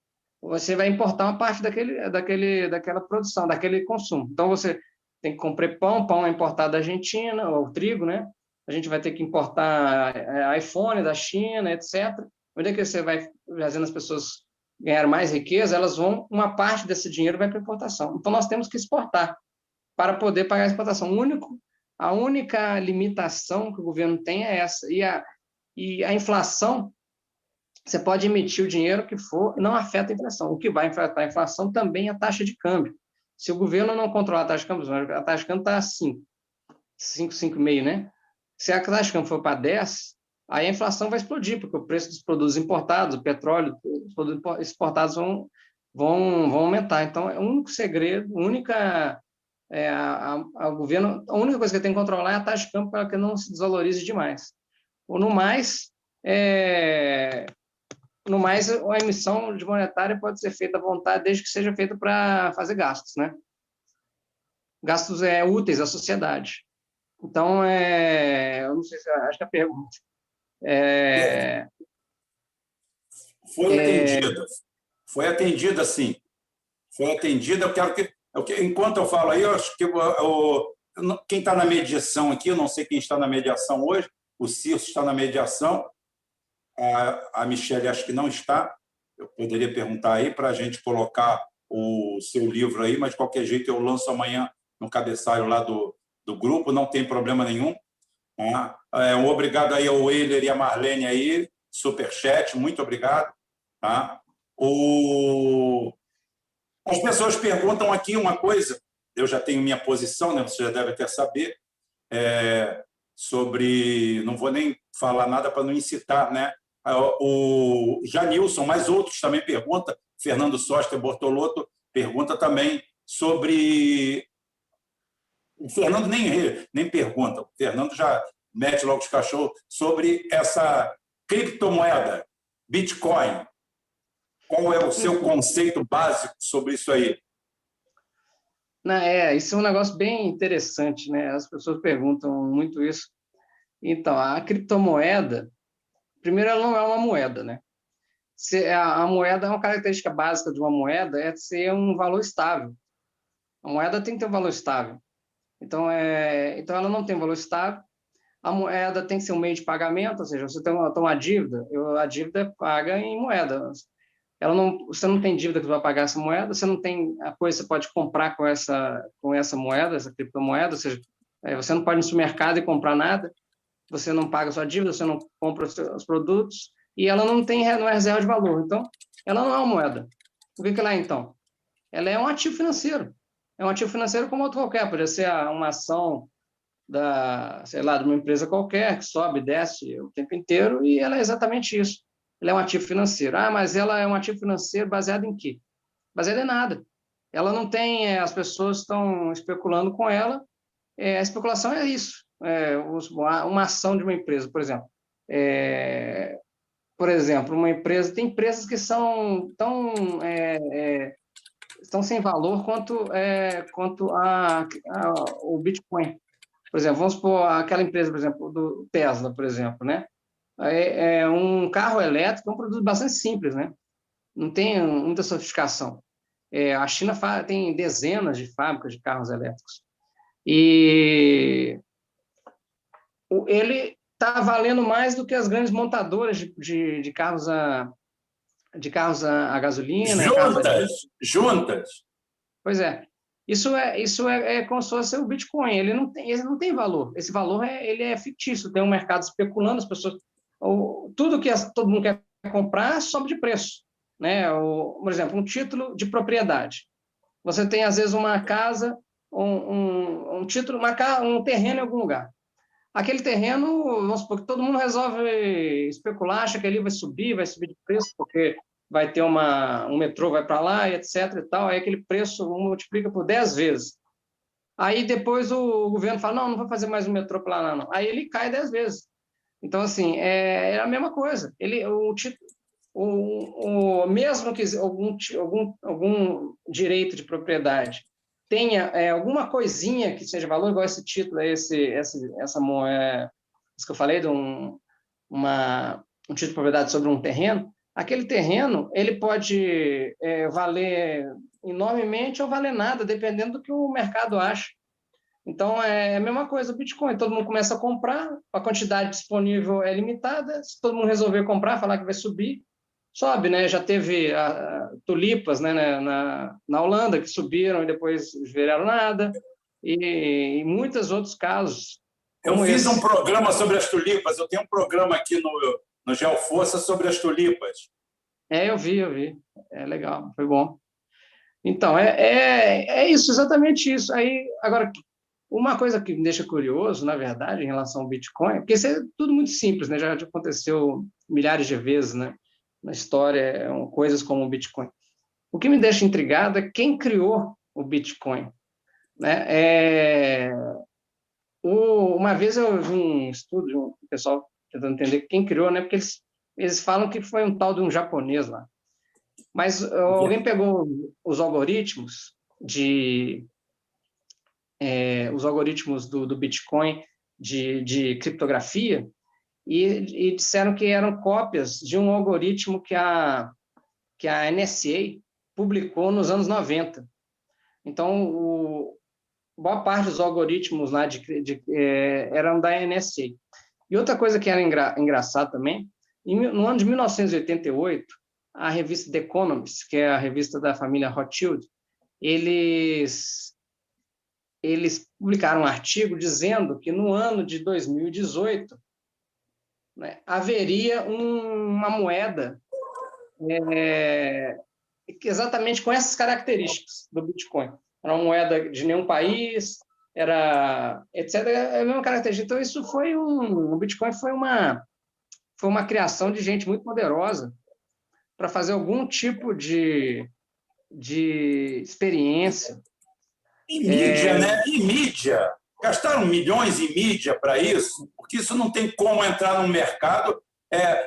você vai importar uma parte daquela produção, daquele consumo. Então, você tem que comprar pão é importado da Argentina, ou trigo, né? A gente vai ter que importar iPhone da China, etc. Onde é que você vai fazendo as pessoas ganhar mais riqueza, uma parte desse dinheiro vai para a importação. Então, nós temos que exportar para poder pagar a exportação. A única limitação que o governo tem é essa. E a inflação, você pode emitir o dinheiro que for, não afeta a inflação. O que vai afetar a inflação também é a taxa de câmbio. Se o governo não controlar a taxa de câmbio, a taxa de câmbio está 5, 5,5, né? Se a taxa de câmbio for para 10, aí a inflação vai explodir, porque o preço dos produtos importados, o petróleo, os produtos exportados vão aumentar. Então, é o único segredo, a única coisa que tem que controlar é a taxa de câmbio para que não se desvalorize demais. Ou no mais, a emissão de monetária pode ser feita à vontade, desde que seja feita para fazer gastos, né? Gastos úteis à sociedade. Então, eu não sei se acho que a pergunta. Foi atendida. Foi atendida, sim. Foi atendida. Enquanto eu falo aí, eu acho que quem está na mediação aqui, eu não sei quem está na mediação hoje, o Circe está na mediação, a Michelle acho que não está. Eu poderia perguntar aí para a gente colocar o seu livro aí, mas de qualquer jeito eu lanço amanhã no cabeçalho lá do grupo, não tem problema nenhum. Um obrigado aí ao Euler e a Marlene aí, superchat, muito obrigado. Tá? As pessoas perguntam aqui uma coisa, eu já tenho minha posição, né? Você já deve até saber, sobre... Não vou nem falar nada para não incitar, né? O Janilson, mas outros também perguntam, Fernando Soster Bortolotto pergunta também sobre... O Fernando nem pergunta, o Fernando já mete logo os cachorros sobre essa criptomoeda, Bitcoin. Qual é o seu conceito básico sobre isso aí? Isso é um negócio bem interessante, né? As pessoas perguntam muito isso. Então, a criptomoeda, primeiro, ela não é uma moeda, né? A moeda, uma característica básica de uma moeda é ser um valor estável. A moeda tem que ter um valor estável. Então, ela não tem valor estável. A moeda tem que ser um meio de pagamento, ou seja, você tem uma dívida, a dívida é paga em moeda. Você não tem dívida que vai pagar essa moeda, você não tem a coisa que você pode comprar com essa moeda, essa criptomoeda, ou seja, você não pode ir no supermercado e comprar nada, você não paga a sua dívida, você não compra os produtos, e ela não é reserva de valor. Então, ela não é uma moeda. O que ela é, então? Ela é um ativo financeiro. É um ativo financeiro como outro qualquer, poderia ser uma ação de uma empresa qualquer, que sobe e desce o tempo inteiro, e ela é exatamente isso. Ela é um ativo financeiro. Mas ela é um ativo financeiro baseado em quê? Baseado em nada. Ela não tem, as pessoas estão especulando com ela, a especulação é isso. Uma ação de uma empresa, por exemplo. Uma empresa, tem empresas que estão sem valor quanto o Bitcoin. Por exemplo, vamos supor aquela empresa, por exemplo, do Tesla, por exemplo, né? Um carro elétrico é um produto bastante simples, né? Não tem muita sofisticação. A China tem dezenas de fábricas de carros elétricos. E ele está valendo mais do que as grandes montadoras de carros a gasolina. Juntas. Pois é. Isso é como se fosse o Bitcoin. Ele não tem valor. Esse valor ele é fictício. Tem um mercado especulando, as pessoas... Tudo que todo mundo quer comprar, sobe de preço, né? Por exemplo, um título de propriedade. Você tem, às vezes, uma casa, um título, um terreno em algum lugar. Aquele terreno, vamos supor que todo mundo resolve especular, acha que ali vai subir de preço, porque vai ter um metrô, vai para lá, e etc. e tal, aí aquele preço multiplica por 10 vezes. Aí depois o governo fala, não vou fazer mais um metrô para lá, não. Aí ele cai 10 vezes. Então, assim, é a mesma coisa. Mesmo que algum direito de propriedade tenha alguma coisinha que seja valor, igual esse título, essa moeda, isso que eu falei, de um título de propriedade sobre um terreno, aquele terreno ele pode valer enormemente ou valer nada, dependendo do que o mercado acha. Então, é a mesma coisa o Bitcoin. Todo mundo começa a comprar, a quantidade disponível é limitada, se todo mundo resolver comprar, falar que vai subir, sobe, né? Já teve tulipas, né, na Holanda que subiram e depois viraram nada, e muitos outros casos. Eu fiz um programa sobre as tulipas, eu tenho um programa aqui no Geoforça sobre as tulipas. Eu vi. É legal, foi bom. Então, é isso, exatamente isso. Aí, agora, uma coisa que me deixa curioso, na verdade, em relação ao Bitcoin, porque isso é tudo muito simples, né? Já aconteceu milhares de vezes, né? Na história, coisas como o Bitcoin. O que me deixa intrigado é quem criou o Bitcoin, né? Uma vez eu vi um estudo de um pessoal tentando entender quem criou, né? Porque eles falam que foi um tal de um japonês lá. Mas alguém pegou os algoritmos do Bitcoin de criptografia e disseram que eram cópias de um algoritmo que a NSA publicou nos anos 90. Então, boa parte dos algoritmos lá eram da NSA. E outra coisa que era engraçada também, no ano de 1988, a revista The Economist, que é a revista da família Rothschild, eles publicaram um artigo dizendo que no ano de 2018, né, haveria uma moeda exatamente com essas características do Bitcoin. Era uma moeda de nenhum país, etc. É a mesma característica. Então, o Bitcoin foi uma criação de gente muito poderosa para fazer algum tipo de experiência. Em mídia, né? Em mídia. Gastaram milhões em mídia para isso, porque isso não tem como entrar no mercado.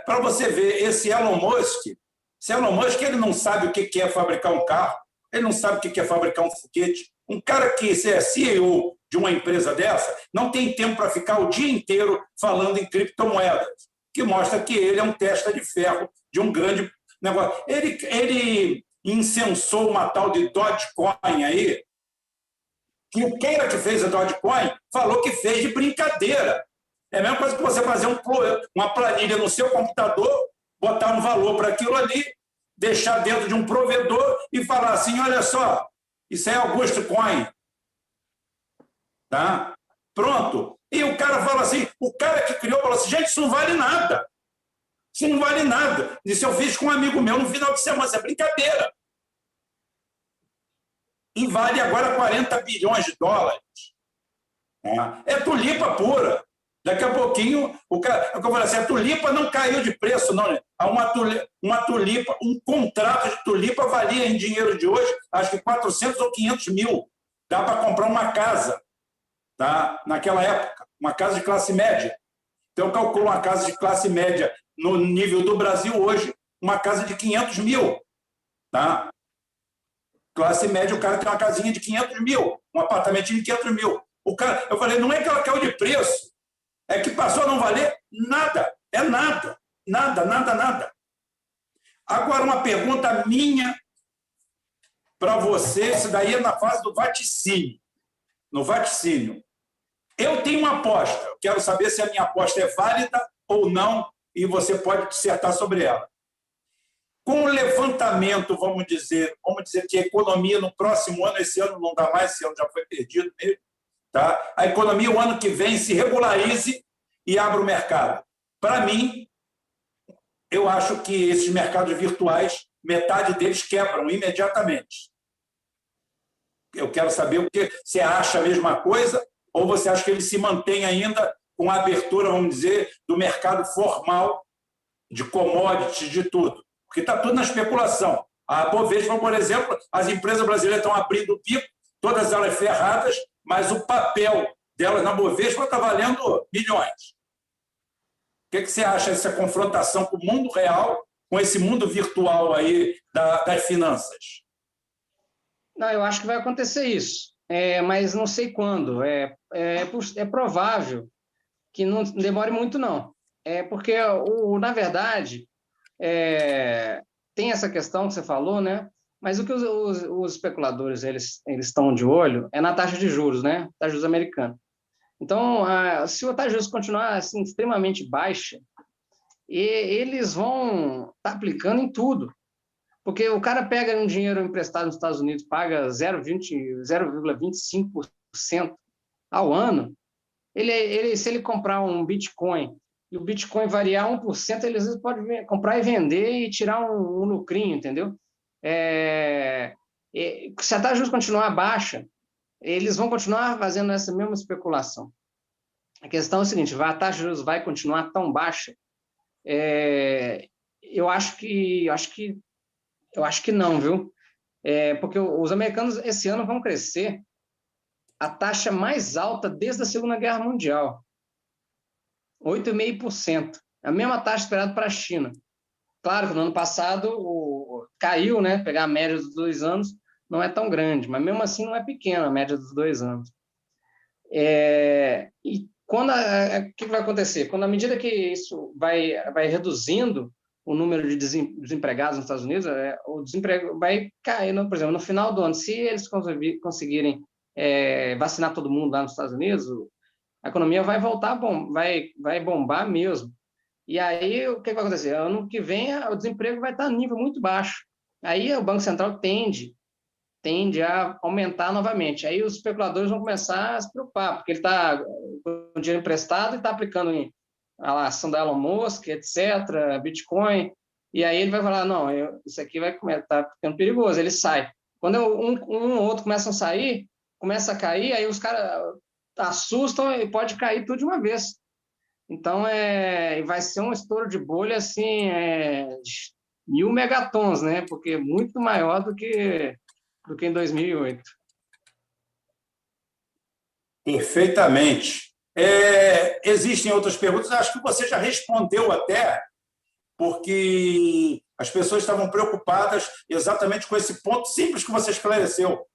Para você ver, esse Elon Musk, ele não sabe o que é fabricar um carro, ele não sabe o que é fabricar um foguete. Um cara que é CEO de uma empresa dessa não tem tempo para ficar o dia inteiro falando em criptomoedas, que mostra que ele é um testa de ferro de um grande negócio. Ele incensou uma tal de Dogecoin aí, que o cara que fez a Dogecoin falou que fez de brincadeira. É a mesma coisa que você fazer uma planilha no seu computador, botar um valor para aquilo ali, deixar dentro de um provedor e falar assim, olha só, isso é Augusto Coin. Tá? Pronto. E o cara fala assim, o cara que criou falou assim, gente, isso não vale nada. Isso não vale nada. Isso eu fiz com um amigo meu no final de semana, isso é brincadeira. E vale agora 40 bilhões de dólares. É tulipa pura. Daqui a pouquinho, eu falei assim, a tulipa não caiu de preço, não. Uma tulipa, um contrato de tulipa valia em dinheiro de hoje, acho que 400 ou 500 mil. Dá para comprar uma casa, tá? Naquela época, uma casa de classe média. Então, eu calculo uma casa de classe média no nível do Brasil hoje, uma casa de 500 mil. Tá? Classe média, o cara tem uma casinha de 500 mil, um apartamentinho de 500 mil. Eu falei, não é que ela caiu de preço, é que passou a não valer nada. É nada. Nada, nada, nada. Agora, uma pergunta minha para você, isso daí é na fase do vaticínio. No vaticínio. Eu tenho uma aposta, eu quero saber se a minha aposta é válida ou não, e você pode dissertar sobre ela. Com o levantamento, vamos dizer que a economia no próximo ano, esse ano não dá mais, esse ano já foi perdido mesmo, tá? A economia, o ano que vem, se regularize e abra o mercado. Para mim, eu acho que esses mercados virtuais, metade deles quebram imediatamente. Eu quero saber o que você acha a mesma coisa ou você acha que ele se mantém ainda com a abertura, vamos dizer, do mercado formal de commodities, de tudo. Porque está tudo na especulação. A Bovespa, por exemplo, as empresas brasileiras estão abrindo o bico, todas elas ferradas, mas o papel delas na Bovespa está valendo milhões. O que você acha dessa confrontação com o mundo real, com esse mundo virtual aí das finanças? Não, eu acho que vai acontecer isso, mas não sei quando. É provável que não demore muito, não. Porque, na verdade, tem essa questão que você falou, né? Mas o que os especuladores eles estão de olho é na taxa de juros, né? Taxa de juros americana. Então, se a taxa de juros continuar assim, extremamente baixa, eles vão estar aplicando em tudo. Porque o cara pega um dinheiro emprestado nos Estados Unidos, paga 0,25% ao ano, se ele comprar um Bitcoin e o Bitcoin variar 1%, ele às vezes pode comprar e vender e tirar um lucrinho, entendeu? Se a taxa de juros continuar baixa, eles vão continuar fazendo essa mesma especulação. A questão é a seguinte: a taxa de juros vai continuar tão baixa? Eu acho que não, viu? Porque os americanos esse ano vão crescer a taxa mais alta desde a Segunda Guerra Mundial, 8,5%. A mesma taxa esperada para a China. Claro que no ano passado caiu, né? Pegar a média dos 2 anos não é tão grande, mas mesmo assim não é pequena a média dos 2 anos. E o que vai acontecer? Quando, à medida que isso vai reduzindo o número de desempregados nos Estados Unidos, o desemprego vai cair, por exemplo, no final do ano, se eles conseguirem vacinar todo mundo lá nos Estados Unidos, a economia vai voltar, vai bombar mesmo. E aí, o que vai acontecer? Ano que vem, o desemprego vai estar a nível muito baixo. Aí, o Banco Central tende a aumentar novamente. Aí, os especuladores vão começar a se preocupar, porque ele está com dinheiro emprestado e está aplicando em a ação da Elon Musk, etc., Bitcoin, e aí ele vai falar, não, isso aqui vai estar ficando perigoso, ele sai. Quando um ou outro começam a sair, começa a cair, aí os caras assustam e pode cair tudo de uma vez. Então, vai ser um estouro de bolha, assim, de 1.000 megatons, né? Porque é muito maior do que em 2008. Perfeitamente. Existem outras perguntas, acho que você já respondeu até, porque as pessoas estavam preocupadas exatamente com esse ponto simples que você esclareceu.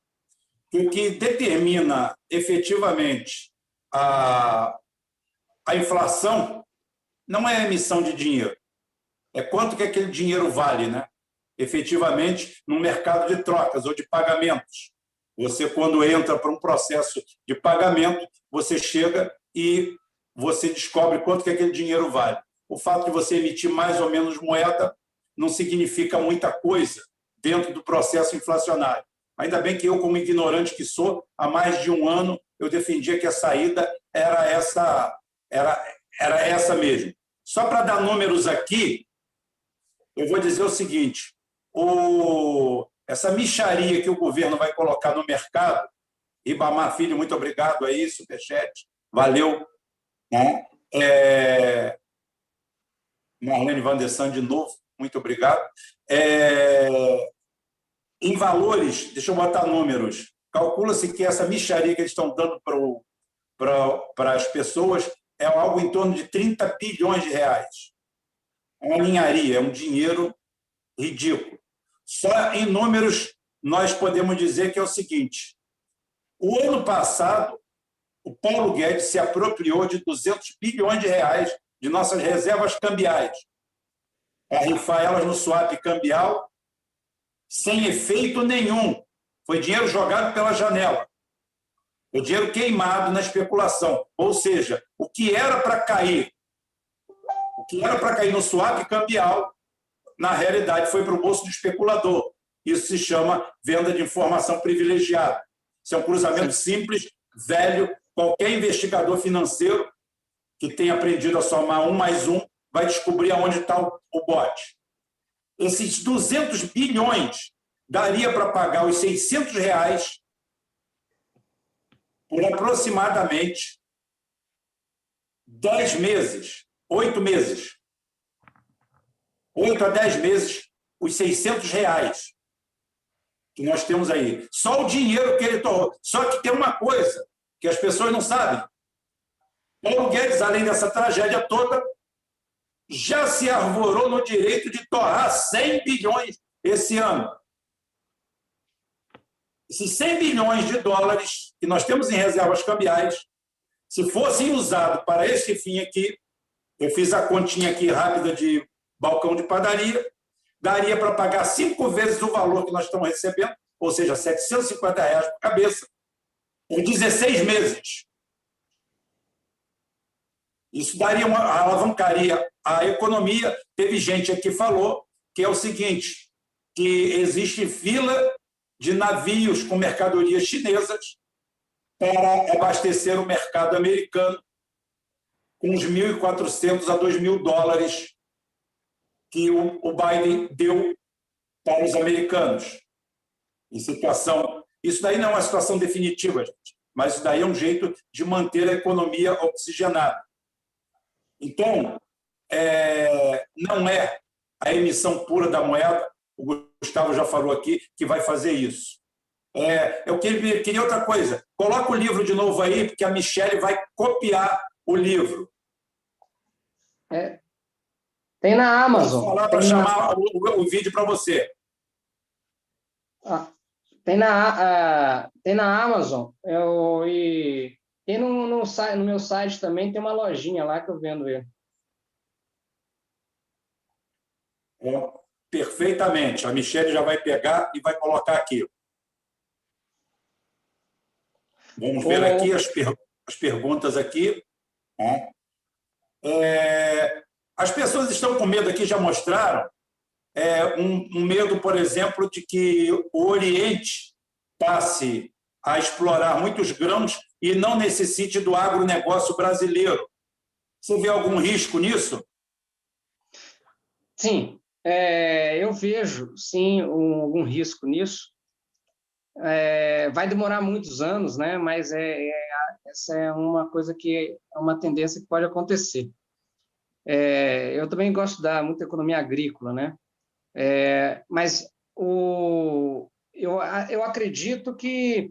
O que determina efetivamente a inflação não é a emissão de dinheiro, é quanto que aquele dinheiro vale, né? Efetivamente, no mercado de trocas ou de pagamentos. Você, quando entra para um processo de pagamento, você chega e você descobre quanto que aquele dinheiro vale. O fato de você emitir mais ou menos moeda não significa muita coisa dentro do processo inflacionário. Ainda bem que eu, como ignorante que sou, há mais de um ano, eu defendia que a saída era essa mesmo. Só para dar números aqui, eu vou dizer o seguinte: essa mixaria que o governo vai colocar no mercado, Ribamar Filho, muito obrigado aí, superchat, valeu. Né? Marlene Van der Sand, de novo, muito obrigado. Em valores, deixa eu botar números, calcula-se que essa mixaria que eles estão dando para as pessoas é algo em torno de 30 bilhões de reais. É uma ninharia, é um dinheiro ridículo. Só em números nós podemos dizer que é o seguinte: o ano passado, o Paulo Guedes se apropriou de 200 bilhões de reais de nossas reservas cambiais, para rifar elas no swap cambial, sem efeito nenhum. Foi dinheiro jogado pela janela. O dinheiro queimado na especulação. Ou seja, o que era para cair no swap cambial, na realidade, foi para o bolso do especulador. Isso se chama venda de informação privilegiada. Isso é um cruzamento simples, velho. Qualquer investigador financeiro que tenha aprendido a somar 1 mais 1 vai descobrir aonde está o bote. Esses 200 bilhões daria para pagar os R$ 600 por aproximadamente 10 meses, 8 meses. 8 a 10 meses, os R$ 600 que nós temos aí. Só o dinheiro que ele torrou. Só que tem uma coisa que as pessoas não sabem. Paulo Guedes, além dessa tragédia toda, já se arvorou no direito de torrar 100 bilhões esse ano. Esses 100 bilhões de dólares que nós temos em reservas cambiais, se fossem usados para esse fim aqui, eu fiz a continha aqui rápida de balcão de padaria, daria para pagar 5 vezes o valor que nós estamos recebendo, ou seja, R$ 750 por cabeça, em 16 meses. Isso daria alavancaria a economia. Teve gente aqui que falou que é o seguinte, que existe fila de navios com mercadorias chinesas para abastecer o mercado americano com os 1.400 a 2.000 dólares que o Biden deu para os americanos. Em situação, isso daí não é uma situação definitiva, gente, mas isso daí é um jeito de manter a economia oxigenada. Então, não é a emissão pura da moeda, o Gustavo já falou aqui, que vai fazer isso. Eu queria outra coisa. Coloca o livro de novo aí, porque a Michelle vai copiar o livro. Tem na Amazon. Vou falar para chamar o vídeo para você. Tem na Amazon. E no meu site também tem uma lojinha lá que eu vendo ele. Perfeitamente. A Michelle já vai pegar e vai colocar aqui. Vamos ver aqui as perguntas aqui. As pessoas estão com medo aqui, já mostraram, um medo, por exemplo, de que o Oriente passe a explorar muitos grãos e não necessite do agronegócio brasileiro. Você vê algum risco nisso? Sim, eu vejo, sim, algum risco nisso. Vai demorar muitos anos, né? Mas essa é uma coisa que é uma tendência que pode acontecer. Eu também gosto da muita economia agrícola, né? Mas eu acredito que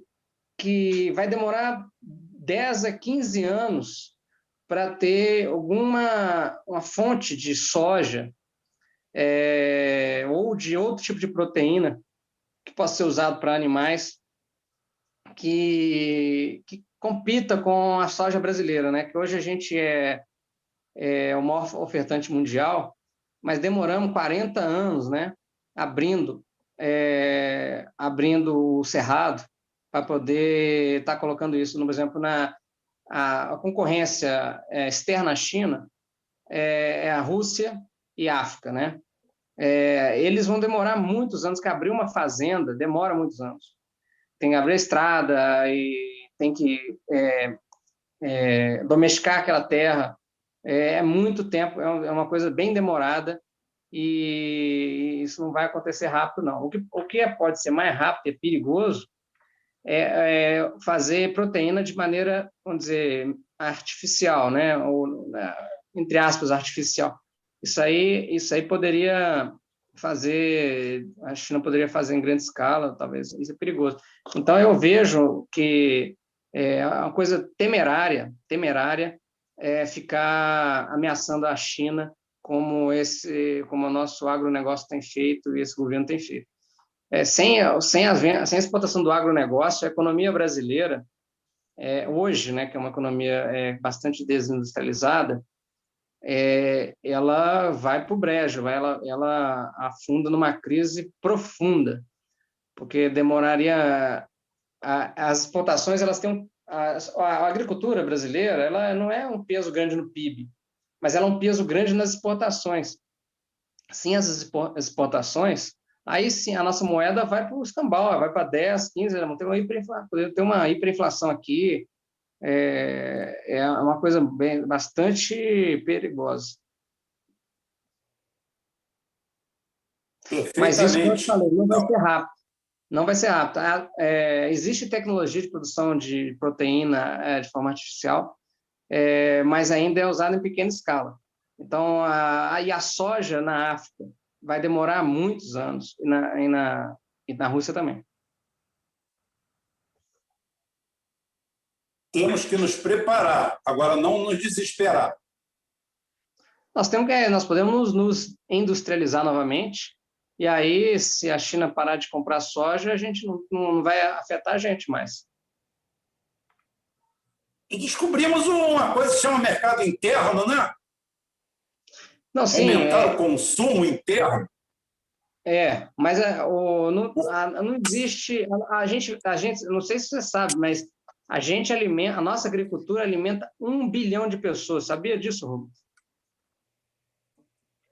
vai demorar 10 a 15 anos para ter uma fonte de soja ou de outro tipo de proteína que possa ser usado para animais que compita com a soja brasileira, né? Que hoje a gente é o maior ofertante mundial, mas demoramos 40 anos, né? Abrindo o cerrado para poder estar colocando isso, por exemplo, a concorrência externa à China é a Rússia e a África, né? Eles vão demorar muitos anos, que abrir uma fazenda demora muitos anos. Tem que abrir a estrada e tem que domesticar aquela terra. Muito tempo, é uma coisa bem demorada e isso não vai acontecer rápido, não. O que pode ser mais rápido e perigoso é fazer proteína de maneira, vamos dizer, artificial, né? Ou, entre aspas, artificial. Isso aí poderia fazer, a China poderia fazer em grande escala, talvez, isso é perigoso. Então, eu vejo que é uma coisa temerária ficar ameaçando a China como o nosso agronegócio tem feito e esse governo tem feito. Sem a exportação do agronegócio, a economia brasileira, hoje, né, que é uma economia bastante desindustrializada, ela vai para o brejo, ela afunda numa crise profunda, porque demoraria... As exportações, elas têm a agricultura brasileira, ela não é um peso grande no PIB, mas ela é um peso grande nas exportações. Sem as exportações, aí sim a nossa moeda vai para o escambau, vai para 10, 15, poder ter uma hiperinflação aqui, é uma coisa bastante perigosa. Mas isso, como eu Perfeitamente. falei, não vai ser rápido. Não vai ser rápido. Existe tecnologia de produção de proteína de forma artificial, mas ainda é usada em pequena escala. Então, a soja na África vai demorar muitos anos, e na Rússia também. Temos que nos preparar, agora não nos desesperar. Nós podemos nos industrializar novamente, e aí, se a China parar de comprar soja, a gente não vai afetar a gente mais. E descobrimos uma coisa que se chama mercado interno, né? Não, sim, Aumentar o consumo interno. mas não existe. A gente, não sei se você sabe, mas a nossa agricultura alimenta 1 bilhão de pessoas. Sabia disso, Rubens?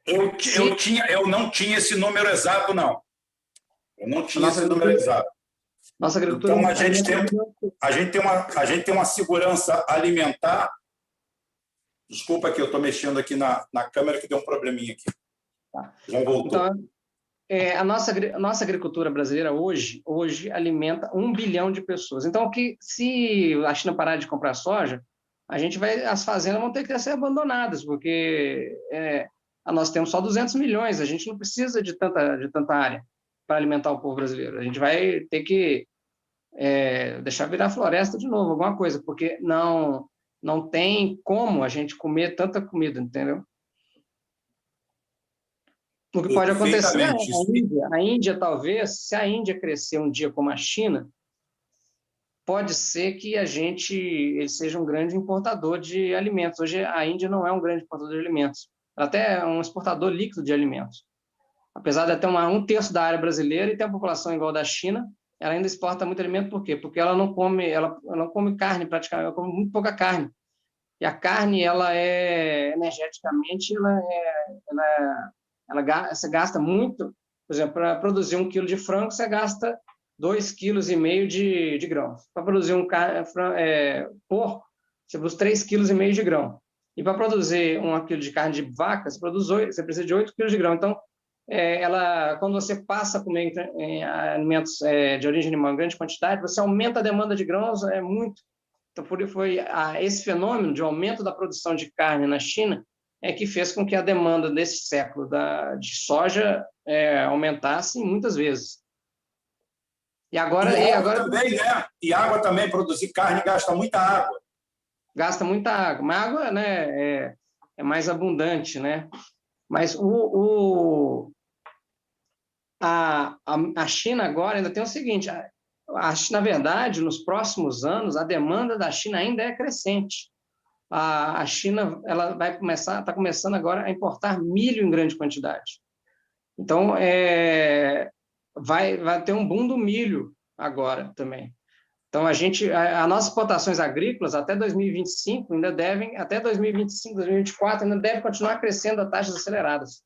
Eu não tinha esse número exato, não. Eu não tinha esse número exato. Nossa agricultura Então, a gente tem uma segurança alimentar. Desculpa que eu estou mexendo aqui na câmera, que deu um probleminha aqui. Já voltou. Então, a nossa agricultura brasileira hoje alimenta 1 bilhão de pessoas. Então, se a China parar de comprar soja, as fazendas vão ter que ser abandonadas, porque nós temos só 200 milhões, a gente não precisa de tanta área para alimentar o povo brasileiro. A gente vai ter que deixar virar floresta de novo, alguma coisa, porque não tem como a gente comer tanta comida, entendeu? O que pode acontecer a Índia, talvez, se a Índia crescer um dia como a China, pode ser que ele seja um grande importador de alimentos. Hoje, a Índia não é um grande importador de alimentos, ela até é um exportador líquido de alimentos. Apesar de ter um terço da área brasileira e ter uma população igual a da China, ela ainda exporta muito alimento. Por quê? Porque ela não come carne praticamente, ela come muito pouca carne. E a carne, ela energeticamente, você gasta muito. Por exemplo, para produzir 1 quilo de frango, você gasta 2,5 kg de grão. Para produzir porco, você produz 3,5 kg de grão. E para produzir 1 quilo de carne de vaca, você precisa de 8 kg de grão. Então, quando você passa a comer alimentos de origem animal em grande quantidade, você aumenta a demanda de grãos muito. Então, foi esse fenômeno de aumento da produção de carne na China que fez com que a demanda desse século de soja aumentasse muitas vezes. E agora também, né? E água também, produzir carne gasta muita água. Gasta muita água, mas a água, né, é mais abundante, né? Mas a China agora ainda tem o seguinte: na verdade, nos próximos anos, a demanda da China ainda é crescente. A China está começando agora a importar milho em grande quantidade. Então, vai ter um boom do milho agora também. Então, as nossas exportações agrícolas até 2025 ainda devem, até 2025, 2024, ainda devem continuar crescendo a taxas aceleradas.